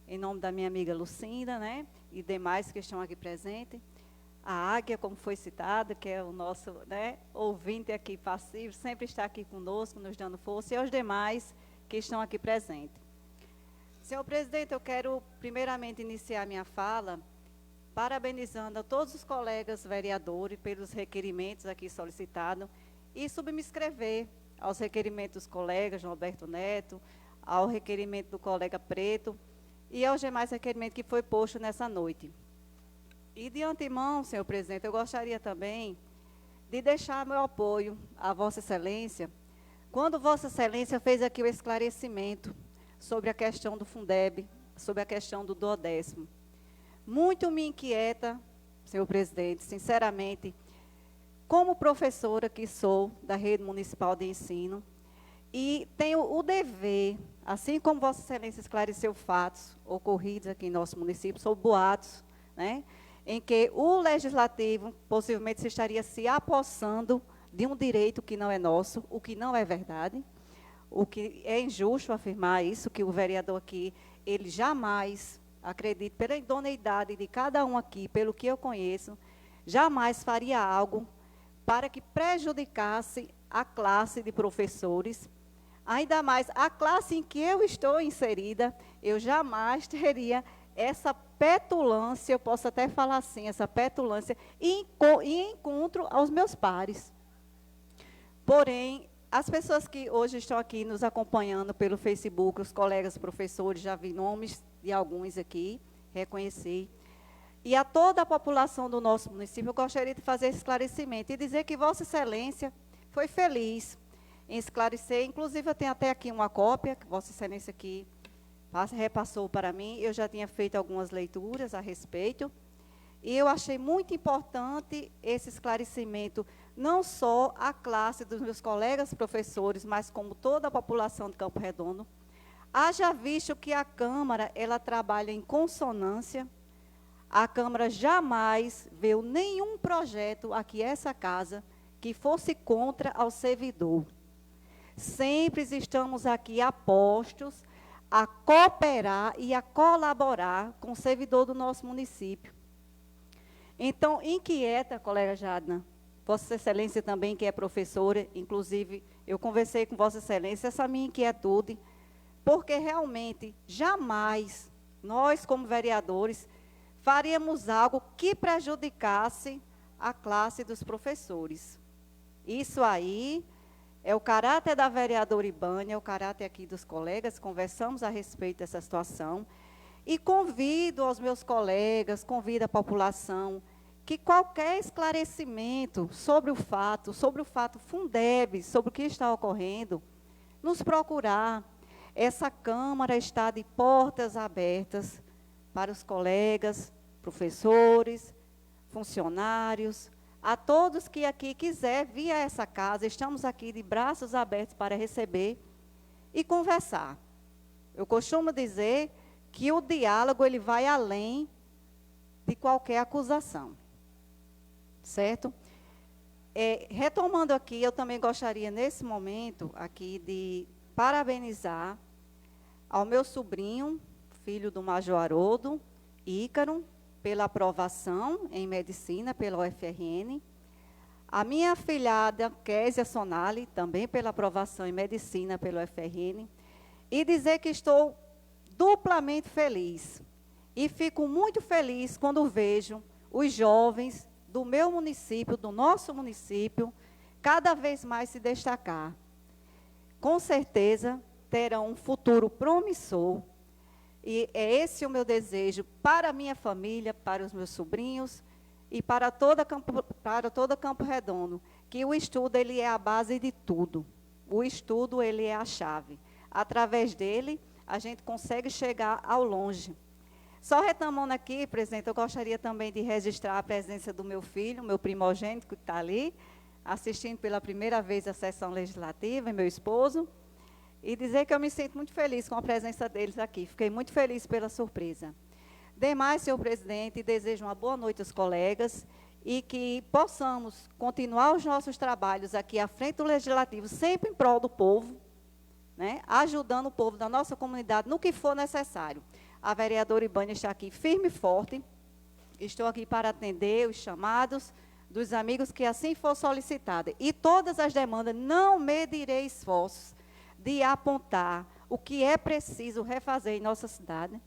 em nome da minha amiga Lucinda, né, e demais que estão aqui presentes. A Águia, como foi citada, que é o nosso, né, ouvinte aqui passivo, sempre está aqui conosco, nos dando força, e aos demais que estão aqui presentes. Senhor presidente, eu quero primeiramente iniciar minha fala parabenizando a todos os colegas vereadores pelos requerimentos aqui solicitados e subscrever aos requerimentos dos colegas João Alberto Neto, ao requerimento do colega Preto e aos demais requerimentos que foi posto nessa noite. E de antemão, senhor presidente, eu gostaria também de deixar meu apoio à Vossa Excelência, quando Vossa Excelência fez aqui o esclarecimento sobre a questão do Fundeb, sobre a questão do 12º. Muito me inquieta, senhor presidente, sinceramente, como professora que sou da Rede Municipal de Ensino, e tenho o dever, assim como Vossa Excelência esclareceu fatos ocorridos aqui em nosso município, sobre boatos, né, em que o Legislativo possivelmente se estaria se apossando de um direito que não é nosso, o que não é verdade, o que é injusto afirmar isso, que o vereador aqui, ele jamais, acredito, pela idoneidade de cada um aqui, pelo que eu conheço, jamais faria algo para que prejudicasse a classe de professores, ainda mais a classe em que eu estou inserida, eu jamais teria essa petulância, eu posso até falar assim, essa petulância, em encontro aos meus pares. Porém, as pessoas que hoje estão aqui nos acompanhando pelo Facebook, os colegas professores, já vi nomes de alguns aqui, reconheci. E a toda a população do nosso município, eu gostaria de fazer esse esclarecimento e dizer que Vossa Excelência foi feliz em esclarecer, inclusive eu tenho até aqui uma cópia, que Vossa Excelência aqui repassou para mim, eu já tinha feito algumas leituras a respeito, e eu achei muito importante esse esclarecimento, não só a classe dos meus colegas professores, mas como toda a população de Campo Redondo, haja visto que a Câmara, ela trabalha em consonância, a Câmara jamais viu nenhum projeto aqui, essa casa, que fosse contra ao servidor. Sempre estamos aqui apostos a cooperar e a colaborar com o servidor do nosso município. Então, inquieta, colega Jadna, Vossa Excelência também, que é professora, inclusive, eu conversei com Vossa Excelência, essa minha inquietude, porque realmente, jamais, nós como vereadores, faríamos algo que prejudicasse a classe dos professores. Isso aí é o caráter da vereadora Ibânia, é o caráter aqui dos colegas, conversamos a respeito dessa situação, e convido aos meus colegas, convido a população, que qualquer esclarecimento sobre o fato Fundeb, sobre o que está ocorrendo, nos procurar. Essa Câmara está de portas abertas para os colegas, professores, funcionários, a todos que aqui quiser vir a essa casa, estamos aqui de braços abertos para receber e conversar. Eu costumo dizer que o diálogo ele vai além de qualquer acusação, certo? Retomando aqui, eu também gostaria nesse momento aqui de parabenizar ao meu sobrinho, filho do Major Haroldo, Ícaro, pela aprovação em medicina pela UFRN, a minha afilhada Késia Sonali, também pela aprovação em medicina pela UFRN, e dizer que estou duplamente feliz. E fico muito feliz quando vejo os jovens do meu município, do nosso município, cada vez mais se destacar. Com certeza terão um futuro promissor. E é esse o meu desejo para a minha família, para os meus sobrinhos e para todo Campo Redondo, que o estudo ele é a base de tudo. O estudo ele é a chave. Através dele, a gente consegue chegar ao longe. Só retomando aqui, presidente, eu gostaria também de registrar a presença do meu filho, meu primogênito, que está ali, assistindo pela primeira vez a sessão legislativa, e meu esposo. e dizer que eu me sinto muito feliz com a presença deles aqui. Fiquei muito feliz pela surpresa. Demais, senhor presidente, desejo uma boa noite aos colegas e que possamos continuar os nossos trabalhos aqui à frente do Legislativo, sempre em prol do povo, né, ajudando o povo da nossa comunidade no que for necessário. A vereadora Ibânia está aqui firme e forte. Estou aqui para atender os chamados dos amigos que assim for solicitado. E todas as demandas, não medirei esforços de apontar o que é preciso refazer em nossa cidade.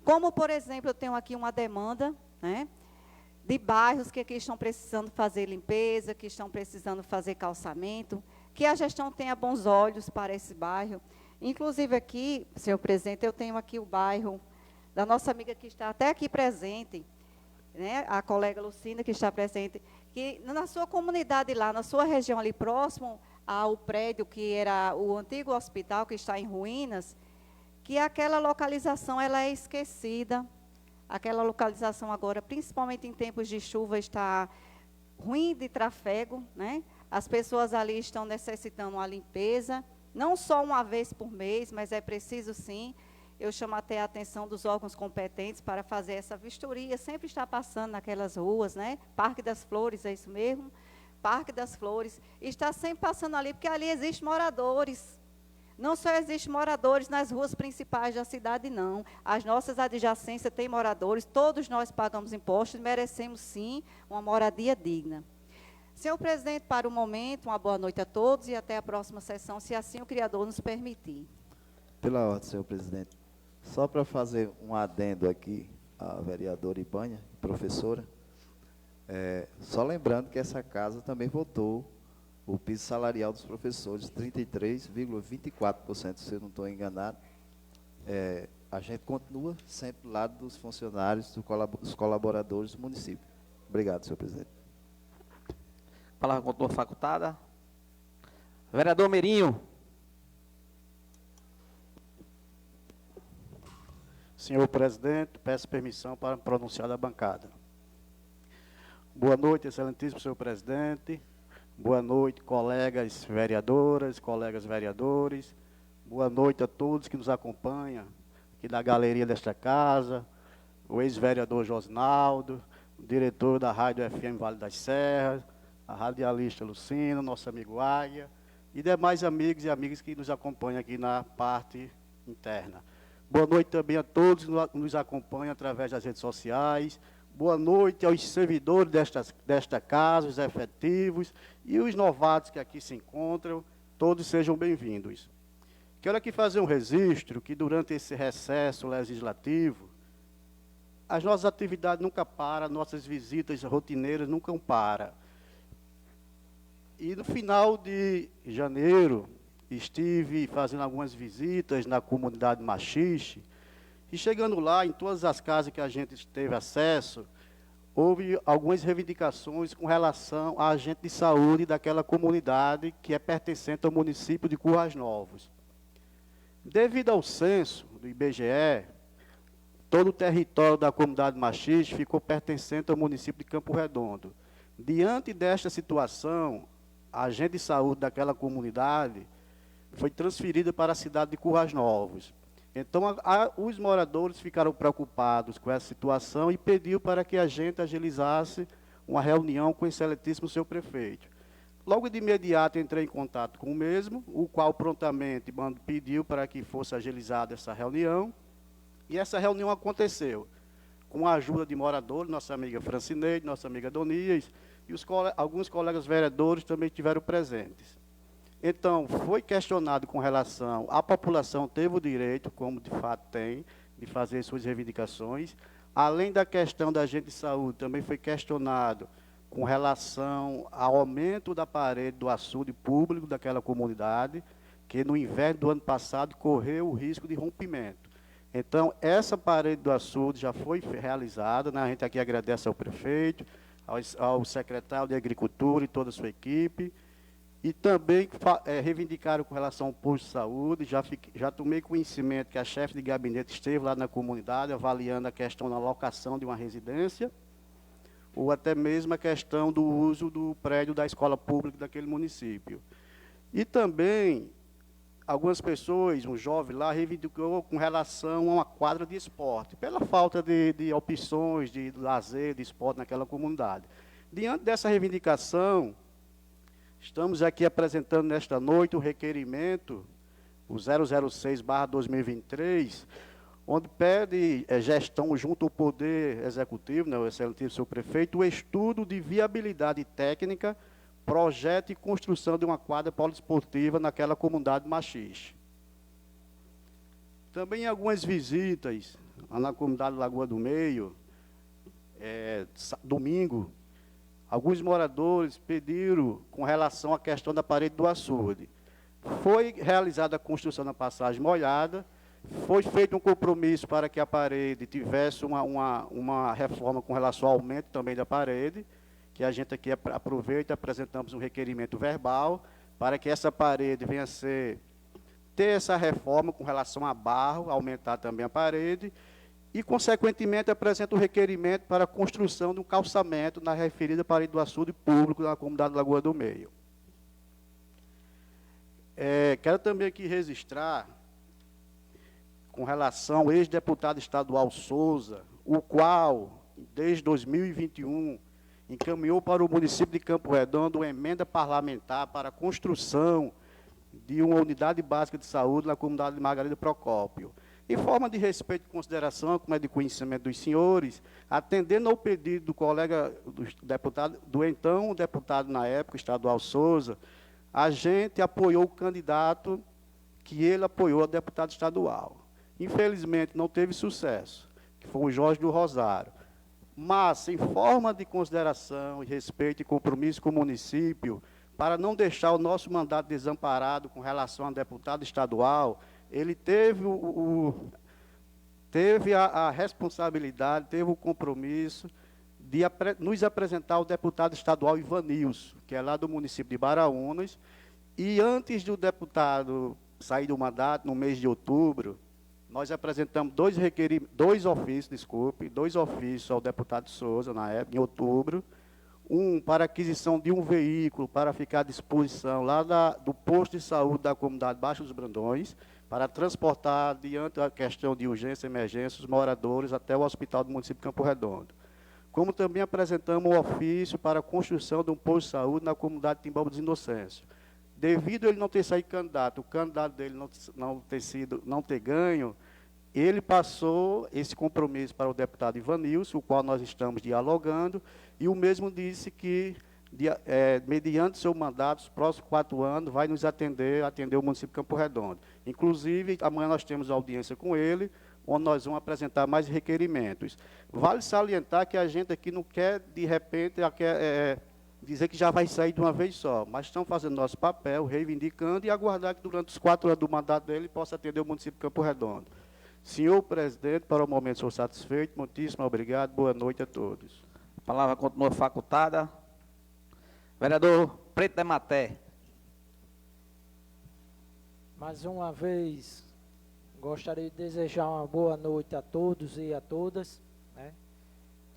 Como, por exemplo, eu tenho aqui uma demanda, né, de bairros que aqui estão precisando fazer limpeza, que estão precisando fazer calçamento, que a gestão tenha bons olhos para esse bairro. Inclusive aqui, senhor presidente, eu tenho aqui o bairro da nossa amiga que está até aqui presente, né, a colega Lucinda que está presente, que na sua comunidade lá, na sua região ali próximo ao prédio que era o antigo hospital, que está em ruínas, que aquela localização ela é esquecida. Aquela localização agora, principalmente em tempos de chuva, está ruim de trafego, né? As pessoas ali estão necessitando uma limpeza, não só uma vez por mês, mas é preciso sim. Eu chamo até a atenção dos órgãos competentes para fazer essa vistoria, sempre está passando naquelas ruas, né? Parque das Flores, é isso mesmo? Parque das Flores, está sempre passando ali, porque ali existem moradores. Não só existem moradores nas ruas principais da cidade, não. As nossas adjacências têm moradores, todos nós pagamos impostos e merecemos, sim, uma moradia digna. Senhor presidente, para o momento, uma boa noite a todos e até a próxima sessão, se assim o Criador nos permitir. Pela ordem, senhor presidente. Só para fazer um adendo aqui à vereadora Ibânia, professora, só lembrando que essa casa também votou o piso salarial dos professores, 33,24%, se eu não estou enganado. A gente continua sempre do lado dos funcionários, dos colaboradores do município. Obrigado, senhor presidente. Palavra continua facultada. Vereador Meirinho. Senhor presidente, peço permissão para me pronunciar da bancada. Boa noite, excelentíssimo senhor presidente. Boa noite, colegas vereadoras, colegas vereadores. Boa noite a todos que nos acompanham aqui da galeria desta casa, o ex-vereador Josnaldo, o diretor da Rádio FM Vale das Serras, a radialista Lucina, nosso amigo Águia, e demais amigos e amigas que nos acompanham aqui na parte interna. Boa noite também a todos que nos acompanham através das redes sociais. Boa noite aos servidores desta casa, os efetivos e os novatos que aqui se encontram. Todos sejam bem-vindos. Quero aqui fazer um registro que durante esse recesso legislativo, as nossas atividades nunca param, nossas visitas rotineiras nunca param. E no final de janeiro, estive fazendo algumas visitas na comunidade Machixe, e chegando lá, em todas as casas que a gente teve acesso, houve algumas reivindicações com relação a agente de saúde daquela comunidade que é pertencente ao município de Currais Novos. Devido ao censo do IBGE, todo o território da comunidade Machixe ficou pertencente ao município de Campo Redondo. Diante desta situação, a agente de saúde daquela comunidade foi transferida para a cidade de Currais Novos. Então, os moradores ficaram preocupados com essa situação e pediu para que a gente agilizasse uma reunião com o excelentíssimo senhor prefeito. Logo de imediato entrei em contato com o mesmo, o qual prontamente pediu para que fosse agilizada essa reunião, e essa reunião aconteceu com a ajuda de moradores, nossa amiga Francineide, nossa amiga Donias, e alguns colegas vereadores também estiveram presentes. Então, foi questionado com relação à população teve o direito, como de fato tem, de fazer suas reivindicações. Além da questão da agente de saúde, também foi questionado com relação ao aumento da parede do açude público daquela comunidade, que no inverno do ano passado correu o risco de rompimento. Então, essa parede do açude já foi realizada, né? A gente aqui agradece ao prefeito, ao secretário de Agricultura e toda a sua equipe. E também reivindicaram com relação ao posto de saúde, já tomei conhecimento que a chefe de gabinete esteve lá na comunidade, avaliando a questão da locação de uma residência, ou até mesmo a questão do uso do prédio da escola pública daquele município. E também algumas pessoas, um jovem lá, reivindicou com relação a uma quadra de esporte, pela falta de opções de lazer, de esporte naquela comunidade. Diante dessa reivindicação, estamos aqui apresentando nesta noite o requerimento, o 006/2023, onde pede gestão junto ao Poder Executivo, né, o excelentíssimo senhor prefeito, o estudo de viabilidade técnica, projeto e construção de uma quadra poliesportiva naquela comunidade machixe. Também algumas visitas na comunidade Lagoa do Meio, domingo, alguns moradores pediram com relação à questão da parede do açude. Foi realizada a construção da passagem molhada, foi feito um compromisso para que a parede tivesse uma reforma com relação ao aumento também da parede, que a gente aqui aproveita e apresentamos um requerimento verbal para que essa parede venha ter essa reforma com relação a barro, aumentar também a parede, e, consequentemente, apresenta o requerimento para a construção de um calçamento na referida parede do açude público na comunidade Lagoa do Meio. Quero também aqui registrar, com relação ao ex-deputado estadual Souza, o qual, desde 2021, encaminhou para o município de Campo Redondo uma emenda parlamentar para a construção de uma unidade básica de saúde na comunidade de Margarida Procópio. Em forma de respeito e consideração, como é de conhecimento dos senhores, atendendo ao pedido do colega do então deputado na época, estadual Souza, a gente apoiou o candidato que ele apoiou, o deputado estadual. Infelizmente, não teve sucesso, que foi o Jorge do Rosário. Mas, em forma de consideração, respeito e compromisso com o município, para não deixar o nosso mandato desamparado com relação ao deputado estadual, ele teve a responsabilidade, teve o compromisso de nos apresentar o deputado estadual Ivanilson, que é lá do município de Baraunas, e antes do deputado sair do mandato, no mês de outubro, nós apresentamos dois ofícios ao deputado Souza, na época, em outubro, um para aquisição de um veículo para ficar à disposição lá do posto de saúde da comunidade Baixo dos Brandões, para transportar, diante da questão de urgência e emergência, os moradores até o hospital do município de Campo Redondo. Como também apresentamos um ofício para a construção de um posto de saúde na comunidade de Timbó dos Inocêncios. Devido a ele não ter saído candidato, o candidato dele não ter ganho, ele passou esse compromisso para o deputado Ivanilson, o qual nós estamos dialogando, e o mesmo disse que, mediante seu mandato, os próximos 4 anos, vai nos atender o município de Campo Redondo. Inclusive, amanhã nós temos audiência com ele, onde nós vamos apresentar mais requerimentos. Vale salientar que a gente aqui não quer, de repente, dizer que já vai sair de uma vez só, mas estamos fazendo nosso papel, reivindicando e aguardar que durante os 4 anos do mandato dele possa atender o município de Campo Redondo. Senhor presidente, para o momento sou satisfeito, muitíssimo obrigado, boa noite a todos. A palavra continua facultada. Vereador Preto de Maté. Mais uma vez, gostaria de desejar uma boa noite a todos e a todas, né?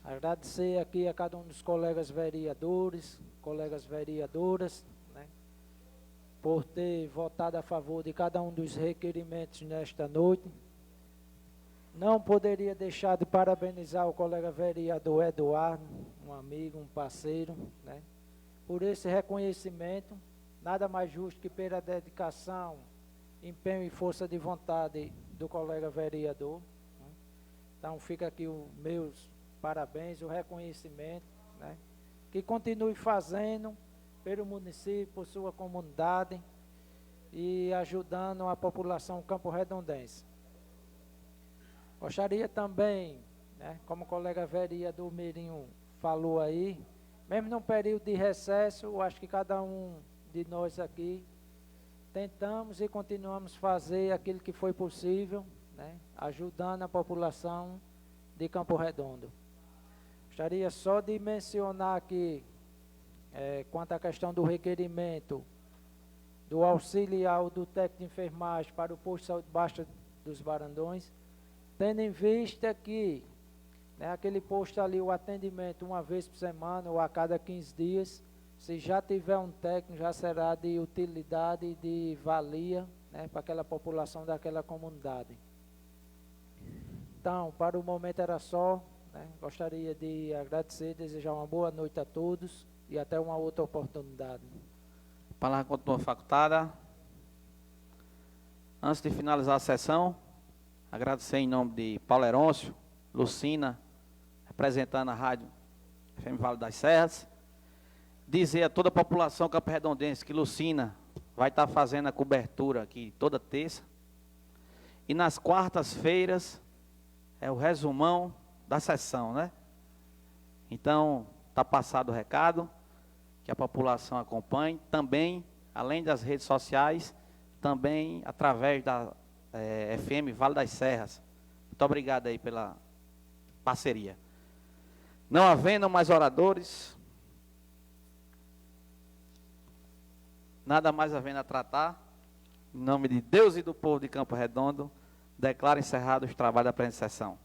Agradecer aqui a cada um dos colegas vereadores, colegas vereadoras, né, por ter votado a favor de cada um dos requerimentos nesta noite. Não poderia deixar de parabenizar o colega vereador Eduardo, um amigo, um parceiro, né, por esse reconhecimento, nada mais justo que pela dedicação, empenho e força de vontade do colega vereador, né. Então fica aqui os meus parabéns, o reconhecimento, né, que continue fazendo pelo município, por sua comunidade e ajudando a população campo-redondense. Gostaria também, né, como o colega vereador Mirinho falou aí, mesmo num período de recesso, eu acho que cada um de nós aqui tentamos e continuamos fazer aquilo que foi possível, né, ajudando a população de Campo Redondo. Gostaria só de mencionar aqui, quanto à questão do requerimento do auxiliar do técnico de enfermagem para o posto de saúde Baixo dos Barandões, tendo em vista que, né, aquele posto ali, o atendimento uma vez por semana ou a cada 15 dias, se já tiver um técnico, já será de utilidade e de valia, né, para aquela população daquela comunidade. Então, para o momento era só, né, gostaria de agradecer, desejar uma boa noite a todos e até uma outra oportunidade. A palavra continua facultada. Antes de finalizar a sessão, agradecer em nome de Paulo Herôncio, Lucina, representando a Rádio FM Vale das Serras, dizer a toda a população campo-redondense que Lucina vai estar fazendo a cobertura aqui toda terça. E nas quartas-feiras é o resumão da sessão, né? Então, está passado o recado, que a população acompanhe. Também, além das redes sociais, também através da FM Vale das Serras. Muito obrigado aí pela parceria. Não havendo mais oradores, nada mais havendo a tratar, em nome de Deus e do povo de Campo Redondo, declaro encerrado os trabalhos da presente sessão.